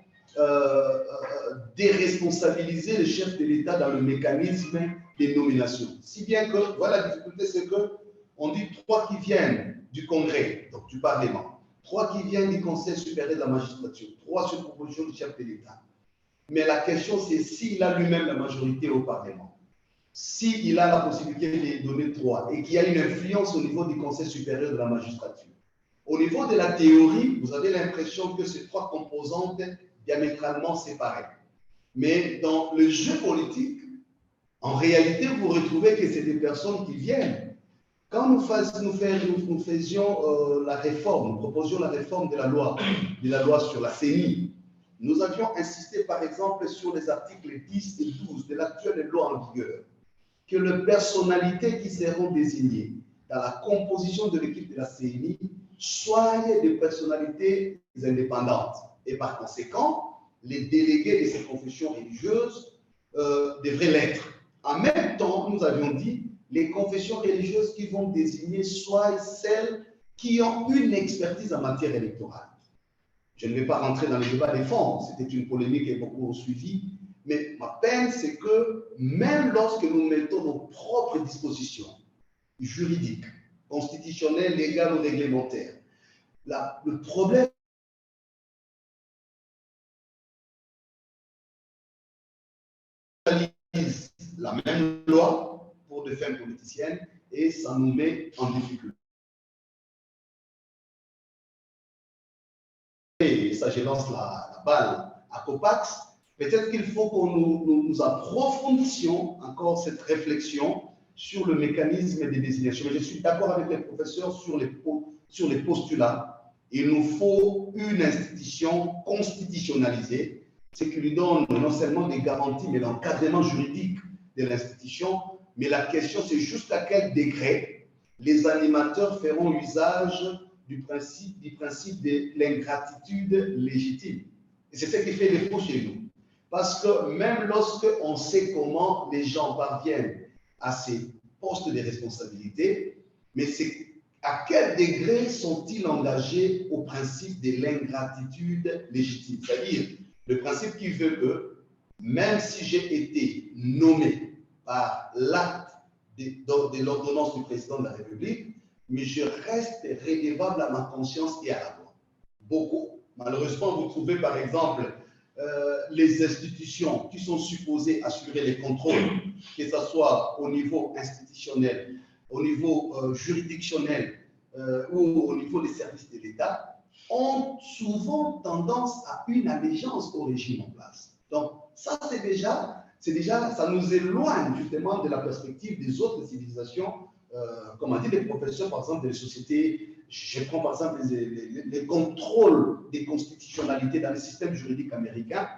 déresponsabiliser le chef de l'État dans le mécanisme des nominations. Si bien que, voilà, la difficulté, c'est qu'on dit 3 qui viennent du Congrès, donc du Parlement, 3 qui viennent du Conseil supérieur de la magistrature, 3 sur proposition du chef de l'État. Mais la question, c'est s'il a lui-même la majorité au Parlement, s'il a la possibilité de donner 3 et qu'il y a une influence au niveau du Conseil supérieur de la magistrature. Au niveau de la théorie, vous avez l'impression que ces 3 composantes diamétralement séparées. Mais dans le jeu politique, en réalité, vous retrouvez que c'est des personnes qui viennent. Quand nous faisions la réforme, nous proposions la réforme de la loi sur la CENI, nous avions insisté par exemple sur les articles 10 et 12 de l'actuelle loi en vigueur, que les personnalités qui seront désignées dans la composition de l'équipe de la CENI soient des personnalités indépendantes. Et par conséquent, les délégués de ces confessions religieuses devraient l'être. En même temps, nous avions dit, les confessions religieuses qui vont désigner soient celles qui ont une expertise en matière électorale. Je ne vais pas rentrer dans le débat des fonds, c'était une polémique et beaucoup ont suivi, mais ma peine, c'est que même lorsque nous mettons nos propres dispositions juridiques, constitutionnelles, légales ou réglementaires, le problème la même loi pour des fins politiciennes et ça nous met en difficulté. Et ça, je lance la balle à Copax. Peut-être qu'il faut que nous approfondissions encore cette réflexion sur le mécanisme des désignations. Mais je suis d'accord avec les professeurs sur les postulats. Il nous faut une institution constitutionnalisée, ce qui lui donne non seulement des garanties, mais l'encadrement juridique de l'institution. Mais la question, c'est jusqu'à quel degré les animateurs feront usage du principe de l'ingratitude légitime. Et c'est ce qui fait défaut chez nous. Parce que même lorsqu'on sait comment les gens parviennent à ces postes de responsabilité, mais c'est à quel degré sont-ils engagés au principe de l'ingratitude légitime? C'est-à-dire le principe qui veut que même si j'ai été nommé par l'acte de l'ordonnance du président de la République, mais je reste redevable à ma conscience et à la loi. Beaucoup, malheureusement, vous trouvez par exemple les institutions qui sont supposées assurer les contrôles, que ce soit au niveau institutionnel, au niveau juridictionnel ou au niveau des services de l'État, ont souvent tendance à une allégeance au régime en place. Donc, ça, c'est déjà, ça nous éloigne justement de la perspective des autres civilisations. Comme a dit les professeurs, par exemple, des sociétés, je prends par exemple les contrôles des constitutionnalités dans le système juridique américain,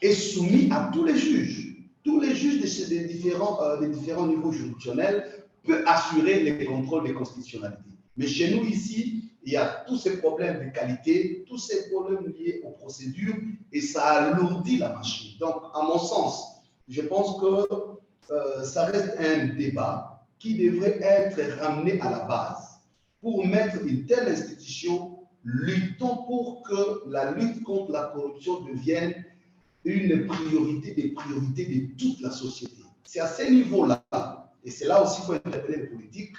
est soumis à tous les juges. tous les juges des différents niveaux juridictionnels peuvent assurer les contrôles de constitutionnalité. Mais chez nous, ici, il y a tous ces problèmes de qualité, tous ces problèmes liés aux procédures, et ça alourdit la machine. Donc, à mon sens, je pense que ça reste un débat qui devrait être ramené à la base pour mettre une telle institution. Luttons pour que la lutte contre la corruption devienne une priorité des priorités de toute la société. C'est à ce niveau-là, et c'est là aussi qu'il faut interpeller les politiques,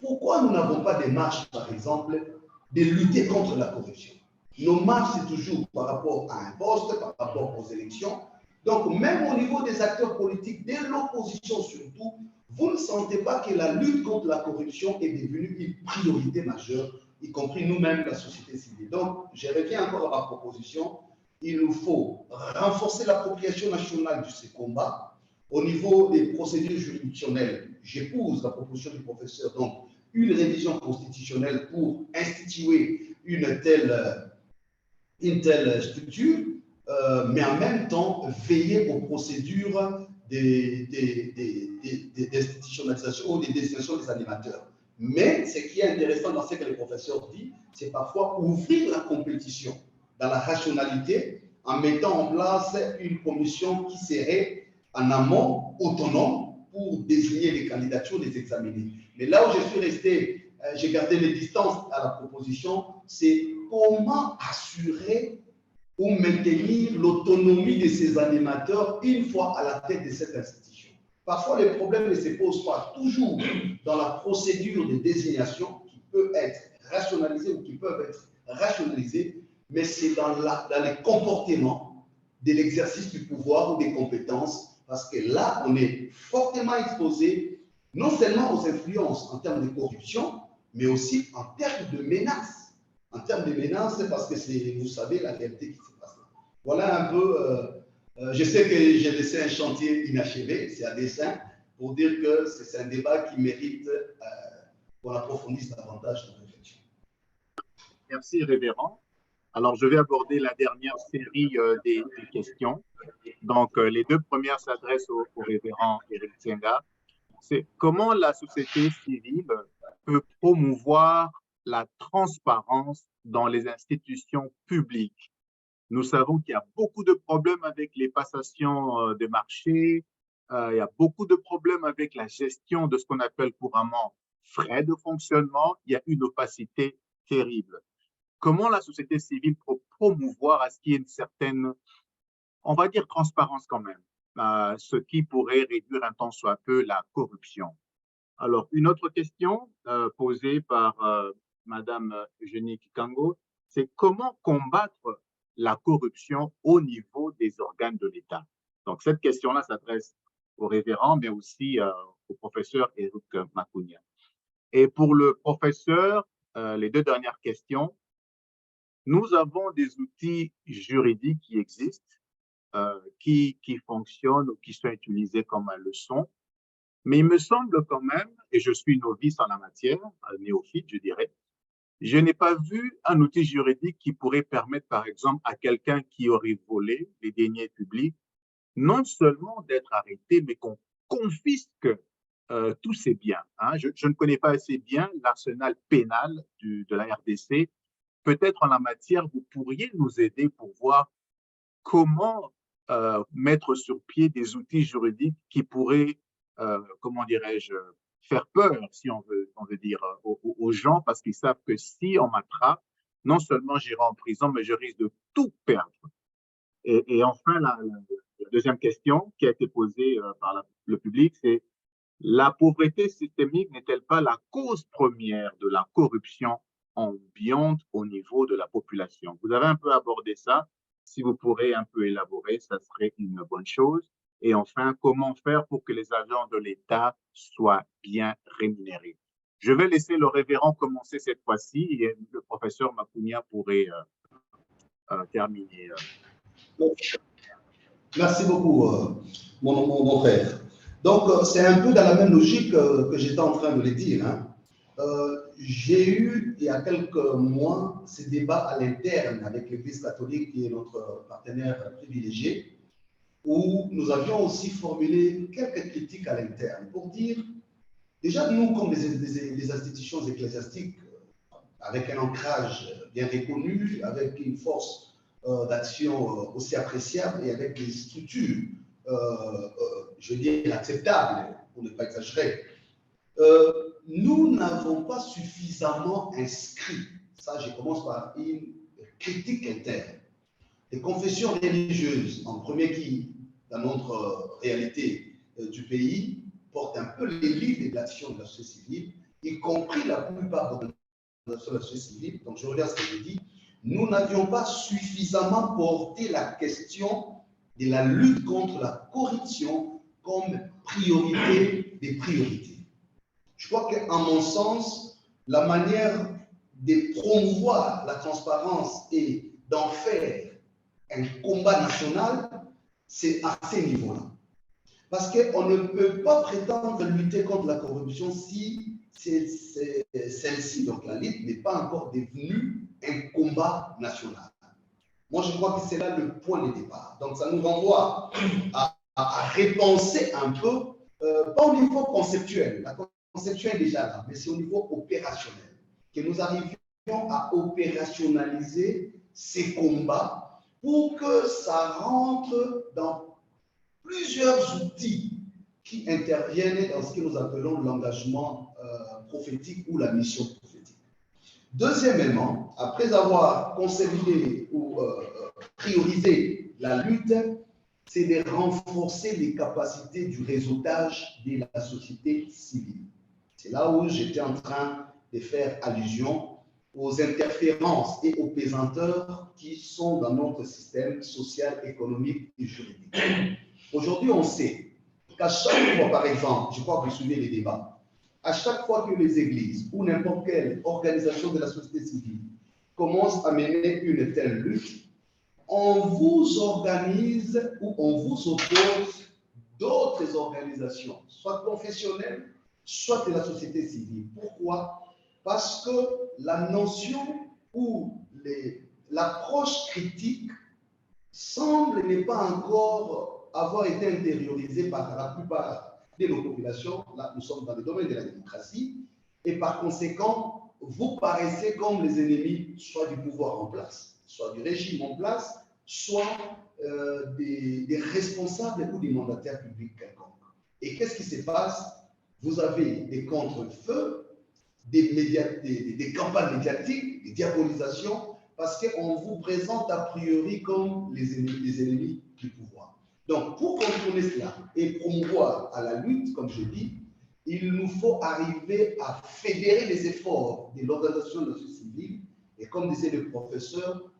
pourquoi nous n'avons pas des marches, par exemple, de lutter contre la corruption. Nos marches, c'est toujours par rapport à un poste, par rapport aux élections. Donc, même au niveau des acteurs politiques, de l'opposition surtout, vous ne sentez pas que la lutte contre la corruption est devenue une priorité majeure, y compris nous-mêmes, la société civile. Donc, je reviens encore à ma proposition. Il nous faut renforcer l'appropriation nationale de ces combats. Au niveau des procédures juridictionnelles, j'épouse la proposition du professeur, donc une révision constitutionnelle pour instituer une telle structure, mais en même temps veiller aux procédures d'institutionnalisation ou des désignations des animateurs. Mais ce qui est intéressant dans ce que le professeur dit, c'est parfois ouvrir la compétition dans la rationalité en mettant en place une commission qui serait en amont autonome pour désigner les candidatures, les examiner. Mais là où je suis resté, j'ai gardé les distances à la proposition, c'est comment assurer ou maintenir l'autonomie de ces animateurs une fois à la tête de cette institution. Parfois, les problèmes ne se posent pas toujours dans la procédure de désignation qui peut être rationalisée ou qui peuvent être rationalisées, mais c'est dans les comportements de l'exercice du pouvoir ou des compétences, parce que là, on est fortement exposé non seulement aux influences en termes de corruption, mais aussi en termes de menaces. En termes de menaces, parce que c'est, vous savez, la réalité qui se passe là. Voilà un peu, je sais que j'ai laissé un chantier inachevé, c'est à dessein, pour dire que c'est un débat qui mérite qu'on approfondisse davantage nos réflexions. Merci, révérend. Alors, je vais aborder la dernière série des questions. Donc, les deux premières s'adressent au révérend Éric Tsenga. C'est comment la société civile peut promouvoir la transparence dans les institutions publiques. Nous savons qu'il y a beaucoup de problèmes avec les passations de marché, il y a beaucoup de problèmes avec la gestion de ce qu'on appelle couramment frais de fonctionnement, il y a une opacité terrible. Comment la société civile peut promouvoir à ce qu'il y ait une certaine, on va dire, transparence quand même, ce qui pourrait réduire un tant soit peu la corruption. Alors, une autre question posée par Madame Eugénie Kikango, c'est comment combattre la corruption au niveau des organes de l'État. Donc, cette question-là s'adresse au révérend, mais aussi au professeur Éric Makounia. Et pour le professeur, les deux dernières questions, nous avons des outils juridiques qui existent, qui fonctionnent ou qui sont utilisés comme leçon. Mais il me semble quand même, et je suis novice en la matière, néophyte, je dirais, je n'ai pas vu un outil juridique qui pourrait permettre, par exemple, à quelqu'un qui aurait volé les deniers publics, non seulement d'être arrêté, mais qu'on confisque tous ses biens. Hein. Je ne connais pas assez bien l'arsenal pénal de la RDC. Peut-être en la matière, vous pourriez nous aider pour voir comment mettre sur pied des outils juridiques qui pourraient comment dirais-je, faire peur, si on veut dire, aux gens, parce qu'ils savent que si on m'attrape, non seulement j'irai en prison, mais je risque de tout perdre. Et enfin, la deuxième question qui a été posée par le public, c'est la pauvreté systémique n'est-elle pas la cause première de la corruption ambiante au niveau de la population? Vous avez un peu abordé ça. Si vous pourrez un peu élaborer, ça serait une bonne chose. Et enfin, comment faire pour que les agents de l'État soient bien rémunérés? Je vais laisser le révérend commencer cette fois-ci et le professeur Makounia pourrait terminer. Merci beaucoup, mon frère. Donc, c'est un peu dans la même logique que j'étais en train de le dire. Hein. J'ai eu, il y a quelques mois, ce débat à l'interne avec l'Église catholique, qui est notre partenaire privilégié. où nous avions aussi formulé quelques critiques à l'interne pour dire, déjà nous, comme les institutions ecclésiastiques, avec un ancrage bien reconnu, avec une force d'action aussi appréciable et avec des structures, je veux dire, acceptables, pour ne pas exagérer, nous n'avons pas suffisamment inscrit, ça je commence par une critique interne, les confessions religieuses, en premier qui, dans notre réalité du pays, portent un peu l'élite de l'action de la société civile, y compris la plupart de la société civile. Donc je regarde ce que je dis. Nous n'avions pas suffisamment porté la question de la lutte contre la corruption comme priorité des priorités. Je crois qu'en mon sens, la manière de promouvoir la transparence et d'en faire un combat national, c'est à ces niveaux-là. Parce qu'on ne peut pas prétendre lutter contre la corruption si celle-ci, donc la lutte, n'est pas encore devenue un combat national. Moi, je crois que c'est là le point de départ. Donc, ça nous renvoie à repenser un peu, pas au niveau conceptuel, la conception est déjà là, mais c'est au niveau opérationnel, que nous arrivions à opérationnaliser ces combats pour que ça rentre dans plusieurs outils qui interviennent dans ce que nous appelons l'engagement prophétique ou la mission prophétique. Deuxièmement, après avoir consolidé ou priorisé la lutte, c'est de renforcer les capacités du réseautage de la société civile. C'est là où j'étais en train de faire allusion aux interférences et aux pesanteurs qui sont dans notre système social, économique et juridique. Aujourd'hui, on sait qu'à chaque fois, par exemple, je crois que vous suivez les débats, à chaque fois que les églises ou n'importe quelle organisation de la société civile commence à mener une telle lutte, on vous organise ou on vous oppose d'autres organisations, soit confessionnelles, soit de la société civile. Pourquoi? Parce que la notion ou l'approche critique semble ne pas encore avoir été intériorisée par la plupart de nos populations. Là, nous sommes dans le domaine de la démocratie et par conséquent, vous paraissez comme les ennemis soit du pouvoir en place, soit du régime en place, soit des responsables ou des mandataires publics quelconques. Et qu'est-ce qui se passe? Vous avez des contre-feux, des campagnes médiatiques, des diabolisations, parce qu'on vous présente a priori comme les ennemis du pouvoir. Donc, pour contourner cela et promouvoir à la lutte, comme je dis, il nous faut arriver à fédérer les efforts de l'organisation de la société civile et, comme disait le professeur,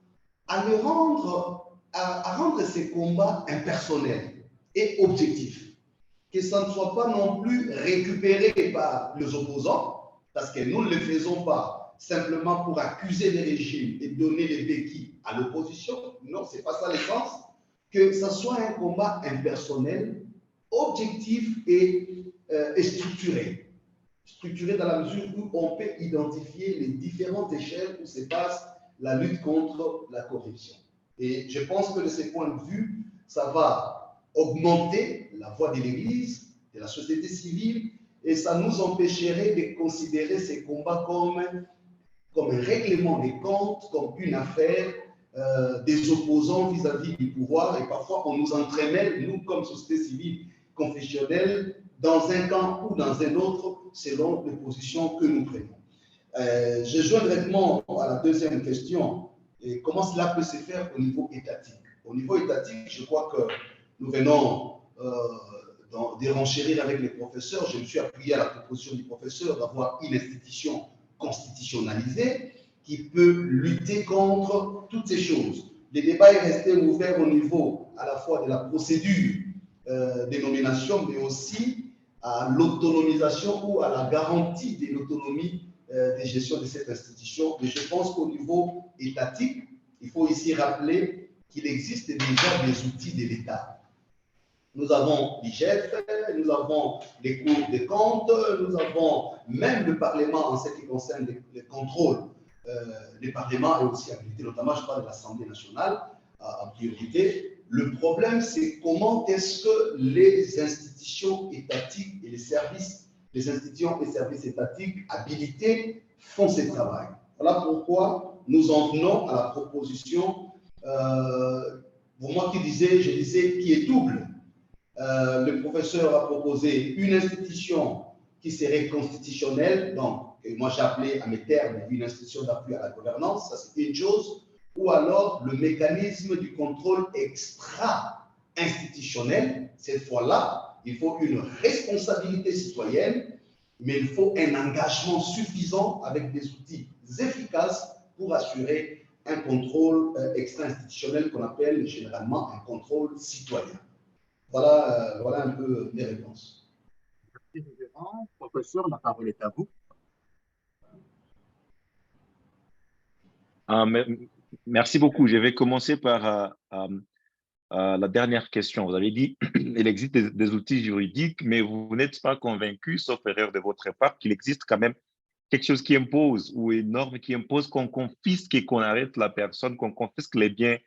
à rendre ces combats impersonnels et objectifs. Que ça ne soit pas non plus récupéré par les opposants, parce que nous ne le faisons pas simplement pour accuser les régimes et donner les béquilles à l'opposition. Non, ce n'est pas ça l'essence. Que ça soit un combat impersonnel, objectif et structuré. Structuré dans la mesure où on peut identifier les différentes échelles où se passe la lutte contre la corruption. Et je pense que de ce point de vue, ça va augmenter la voix de l'Église, de la société civile, et ça nous empêcherait de considérer ces combats comme un règlement des comptes, comme une affaire des opposants vis-à-vis du pouvoir. Et parfois, on nous entremêle, nous, comme société civile confessionnelle, dans un camp ou dans un autre, selon les positions que nous prenons. Je joins directement à la deuxième question. Et comment cela peut se faire au niveau étatique? Au niveau étatique, je crois que nous venons de renchérir avec les professeurs. Je me suis appuyé à la proposition du professeur d'avoir une institution constitutionnalisée qui peut lutter contre toutes ces choses. Le débat est resté ouvert au niveau à la fois de la procédure des nominations, mais aussi à l'autonomisation ou à la garantie de l'autonomie de gestion de cette institution. Mais je pense qu'au niveau étatique, il faut ici rappeler qu'il existe déjà des outils de l'État. Nous avons l'IGF, nous avons les cours des comptes, nous avons même le Parlement en ce qui concerne les contrôles. Le Parlement est aussi habilité, notamment je parle de l'Assemblée nationale en priorité. Le problème, c'est comment est-ce que les institutions étatiques et les institutions et services étatiques habilités font ce travail. Voilà pourquoi nous en venons à la proposition, pour moi je disais, qui est double. Le professeur a proposé une institution qui serait constitutionnelle, donc moi j'ai appelé à mes termes une institution d'appui à la gouvernance, ça c'est une chose, ou alors le mécanisme du contrôle extra-institutionnel. Cette fois-là, il faut une responsabilité citoyenne, mais il faut un engagement suffisant avec des outils efficaces pour assurer un contrôle extra-institutionnel qu'on appelle généralement un contrôle citoyen. Voilà, voilà un peu mes réponses. Merci, révérend. Professeur, la parole est à vous. Merci beaucoup. Je vais commencer par la dernière question. Vous avez dit il existe des outils juridiques, mais vous n'êtes pas convaincu, sauf erreur de votre part, qu'il existe quand même quelque chose qui impose ou une norme qui impose qu'on confisque et qu'on arrête la personne, qu'on confisque les biens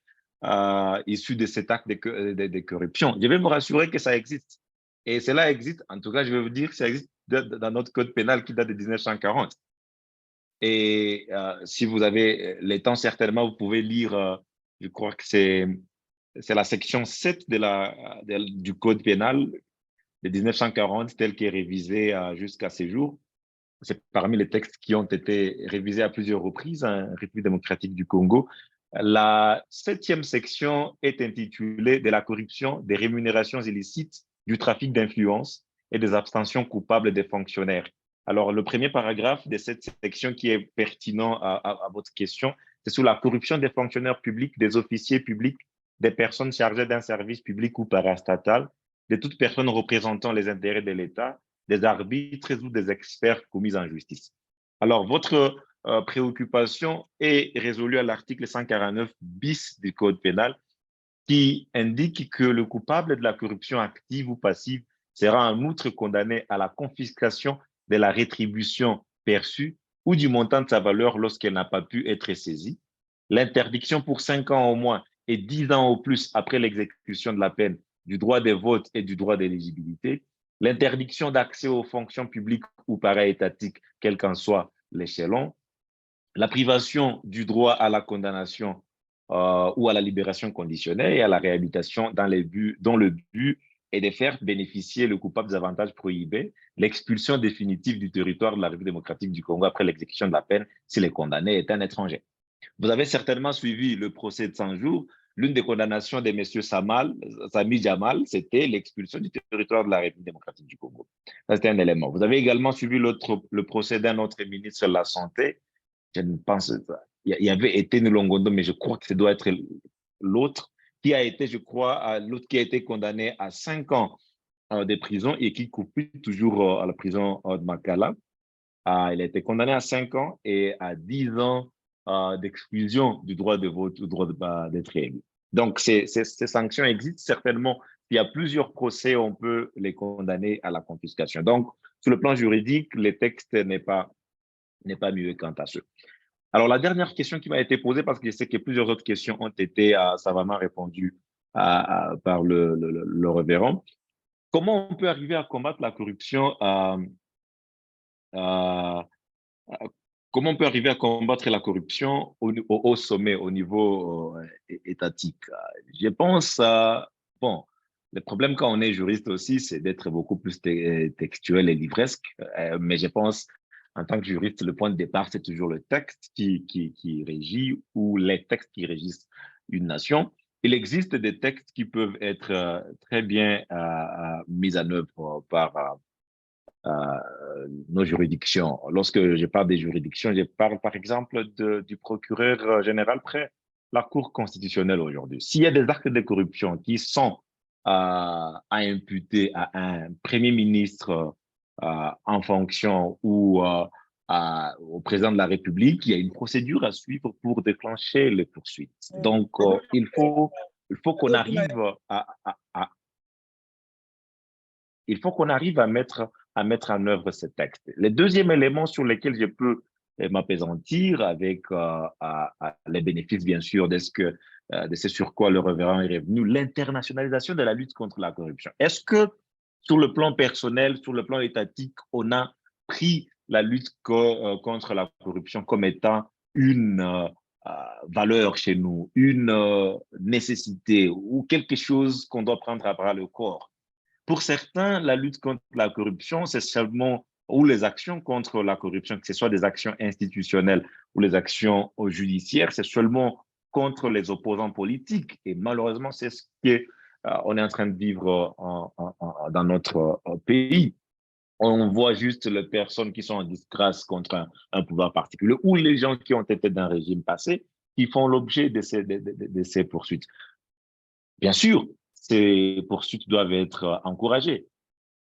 issus de cet acte de corruption. Je vais me rassurer que ça existe. Et cela existe, en tout cas, je vais vous dire que ça existe dans notre code pénal qui date de 1940. Et si vous avez le temps, certainement, vous pouvez lire, je crois que c'est la section 7 du code pénal de 1940, tel qu'est révisé jusqu'à ces jours. C'est parmi les textes qui ont été révisés à plusieurs reprises en République démocratique du Congo. La 7e section est intitulée « De la corruption, des rémunérations illicites, du trafic d'influence et des abstentions coupables des fonctionnaires ». Alors, le premier paragraphe de cette section qui est pertinent à votre question, c'est sur la corruption des fonctionnaires publics, des officiers publics, des personnes chargées d'un service public ou parastatal, de toute personne représentant les intérêts de l'État, des arbitres ou des experts commis en justice. Alors, votre préoccupation est résolue à l'article 149 bis du Code pénal qui indique que le coupable de la corruption active ou passive sera en outre condamné à la confiscation de la rétribution perçue ou du montant de sa valeur lorsqu'elle n'a pas pu être saisie, l'interdiction pour 5 ans au moins et 10 ans au plus après l'exécution de la peine du droit de vote et du droit d'éligibilité, l'interdiction d'accès aux fonctions publiques ou para-étatiques, quel qu'en soit l'échelon, la privation du droit à la condamnation ou à la libération conditionnelle et à la réhabilitation dont le but est de faire bénéficier le coupable des avantages prohibés, l'expulsion définitive du territoire de la République démocratique du Congo après l'exécution de la peine si le condamné est un étranger. Vous avez certainement suivi le procès de 100 jours. L'une des condamnations de M. Sami Jamal, c'était l'expulsion du territoire de la République démocratique du Congo. Ça, c'était un élément. Vous avez également suivi le procès d'un autre ministre de la Santé. Je ne pense pas. Il y avait Étienne Longondo, mais je crois que ça doit être l'autre, qui a été, je crois, l'autre qui a été condamné à 5 ans de prison et qui copie toujours à la prison de Makala. Il a été condamné à 5 ans et à 10 ans d'exclusion du droit de vote ou du droit d'être élu. Donc, ces sanctions existent certainement. Il y a plusieurs procès, on peut les condamner à la confiscation. Donc, sur le plan juridique, le texte n'est pas mieux quant à ce. Alors, la dernière question qui m'a été posée, parce que je sais que plusieurs autres questions ont été savamment répondues par le révérend. Comment on peut arriver à combattre la corruption comment on peut arriver à combattre la corruption au sommet, au niveau étatique? Je pense, bon, le problème quand on est juriste aussi, c'est d'être beaucoup plus textuel et livresque, mais je pense, en tant que juriste, le point de départ, c'est toujours le texte qui régit ou les textes qui régissent une nation. Il existe des textes qui peuvent être très bien mis en œuvre par nos juridictions. Lorsque je parle des juridictions, je parle par exemple du procureur général près la Cour constitutionnelle aujourd'hui. S'il y a des actes de corruption qui sont à imputer à un premier ministre en fonction ou au président de la République, il y a une procédure à suivre pour déclencher les poursuites. Donc, il faut qu'on arrive à mettre en œuvre ce texte. Le deuxième élément sur lequel je peux m'appesantir avec les bénéfices, bien sûr, de ce que de ce sur quoi le révérend est revenu, l'internationalisation de la lutte contre la corruption. Est-ce que sur le plan personnel, sur le plan étatique, on a pris la lutte contre la corruption comme étant une valeur chez nous, une nécessité ou quelque chose qu'on doit prendre à bras le corps? Pour certains, la lutte contre la corruption, c'est seulement, ou les actions contre la corruption, que ce soit des actions institutionnelles ou les actions judiciaires, c'est seulement contre les opposants politiques. Et malheureusement, c'est ce qu'on est en train de vivre dans notre pays. On voit juste les personnes qui sont en disgrâce contre un pouvoir particulier ou les gens qui ont été d'un régime passé qui font l'objet de ces poursuites. Bien sûr, ces poursuites doivent être encouragées,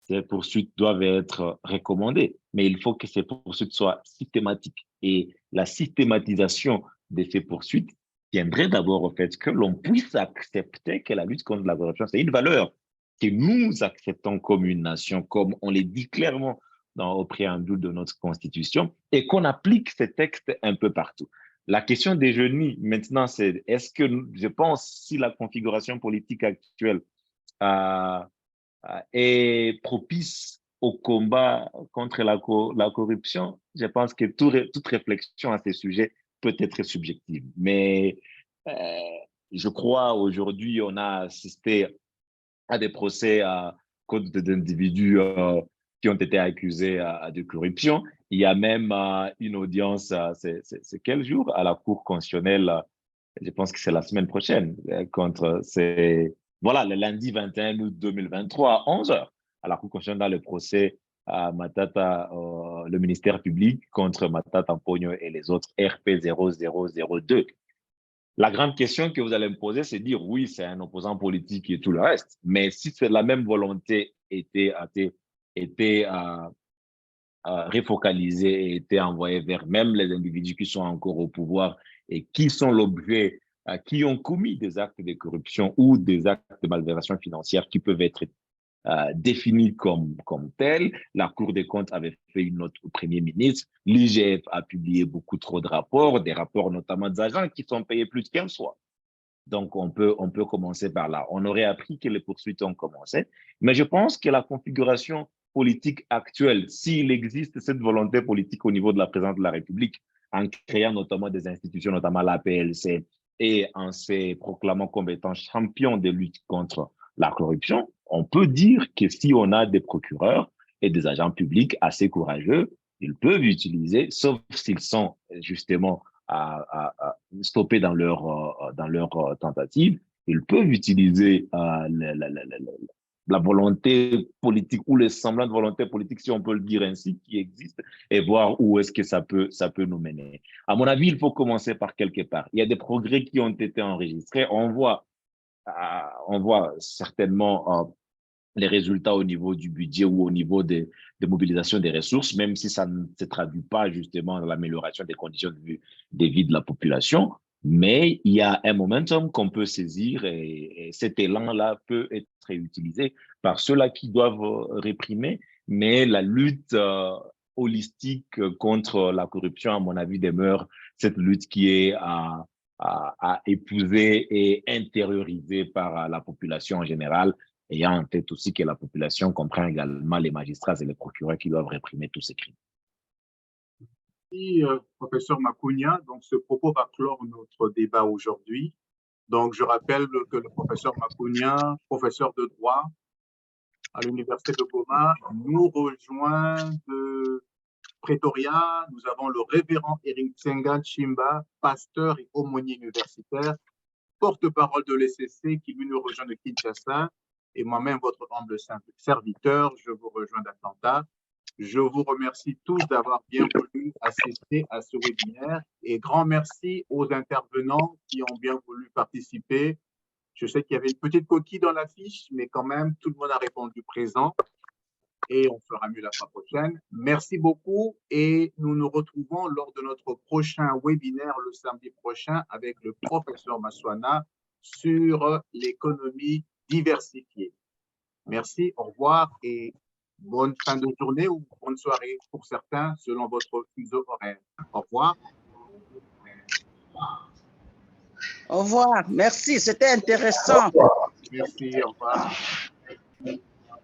ces poursuites doivent être recommandées, mais il faut que ces poursuites soient systématiques. Et la systématisation de ces poursuites tiendrait d'abord au fait que l'on puisse accepter que la lutte contre la corruption, c'est une valeur que nous acceptons comme une nation, comme on le dit clairement au préambule de notre Constitution, et qu'on applique ces textes un peu partout. La question des jeunes, maintenant, c'est est-ce que, je pense, si la configuration politique actuelle est propice au combat contre la corruption, je pense que toute réflexion à ce sujet peut être subjective. Mais je crois aujourd'hui, on a assisté à des procès contre d'individus qui ont été accusés de corruption. Il y a même une audience, c'est quel jour? À la Cour constitutionnelle, je pense que c'est la semaine prochaine, voilà, le lundi 21 août 2023 à 11 h, à la Cour constitutionnelle dans le procès à Matata, le ministère public contre Matata Pogno et les autres RP 0002. La grande question que vous allez me poser, c'est de dire oui, c'est un opposant politique et tout le reste. Mais si la même volonté était refocalisée et était envoyée vers même les individus qui sont encore au pouvoir et qui sont l'objet, qui ont commis des actes de corruption ou des actes de malversation financière qui peuvent être définis comme tels. La Cour des comptes avait fait une note au Premier ministre. L'IGF a publié beaucoup trop de rapports, des rapports notamment d'agents qui sont payés plus qu'un soir. Donc, on peut commencer par là. On aurait appris que les poursuites ont commencé, mais je pense que la configuration politique actuelle, s'il existe cette volonté politique au niveau de la présidence de la République, en créant notamment des institutions, notamment la PLC, et en se proclamant comme étant champion de lutte contre la corruption, on peut dire que si on a des procureurs et des agents publics assez courageux, ils peuvent utiliser, sauf s'ils sont justement stoppés dans leur tentative, ils peuvent utiliser la volonté politique ou le semblant de volonté politique, si on peut le dire ainsi, qui existe, et voir où est-ce que ça peut nous mener. À mon avis, il faut commencer par quelque part. Il y a des progrès qui ont été enregistrés. On voit certainement les résultats au niveau du budget ou au niveau de mobilisation des ressources, même si ça ne se traduit pas justement dans l'amélioration des conditions de vie de la population. Mais il y a un momentum qu'on peut saisir et cet élan-là peut être utilisé par ceux-là qui doivent réprimer. Mais la lutte holistique contre la corruption, à mon avis, demeure cette lutte qui est à épouser et intériorisée par la population en général, ayant en tête aussi que la population comprend également les magistrats et les procureurs qui doivent réprimer tous ces crimes. Merci, professeur Makunia. Donc, ce propos va clore notre débat aujourd'hui. Donc, je rappelle que le professeur Makunia, professeur de droit à l'Université de Goma, nous rejoint de Pretoria. Nous avons le révérend Eric Tsenga Chimba, pasteur et aumônier universitaire, porte-parole de l'ECC, qui lui nous rejoint de Kinshasa, et moi-même, votre humble serviteur, je vous rejoins d'Atlanta. Je vous remercie tous d'avoir bien voulu assister à ce webinaire et grand merci aux intervenants qui ont bien voulu participer. Je sais qu'il y avait une petite coquille dans l'affiche, mais quand même, tout le monde a répondu présent et on fera mieux la fois prochaine. Merci beaucoup et nous nous retrouvons lors de notre prochain webinaire le samedi prochain avec le professeur Maswana sur l'économie diversifiée. Merci, au revoir et bonne fin de journée ou bonne soirée pour certains selon votre fuseau horaire. Au revoir. Au revoir. Merci, c'était intéressant. Merci, au revoir.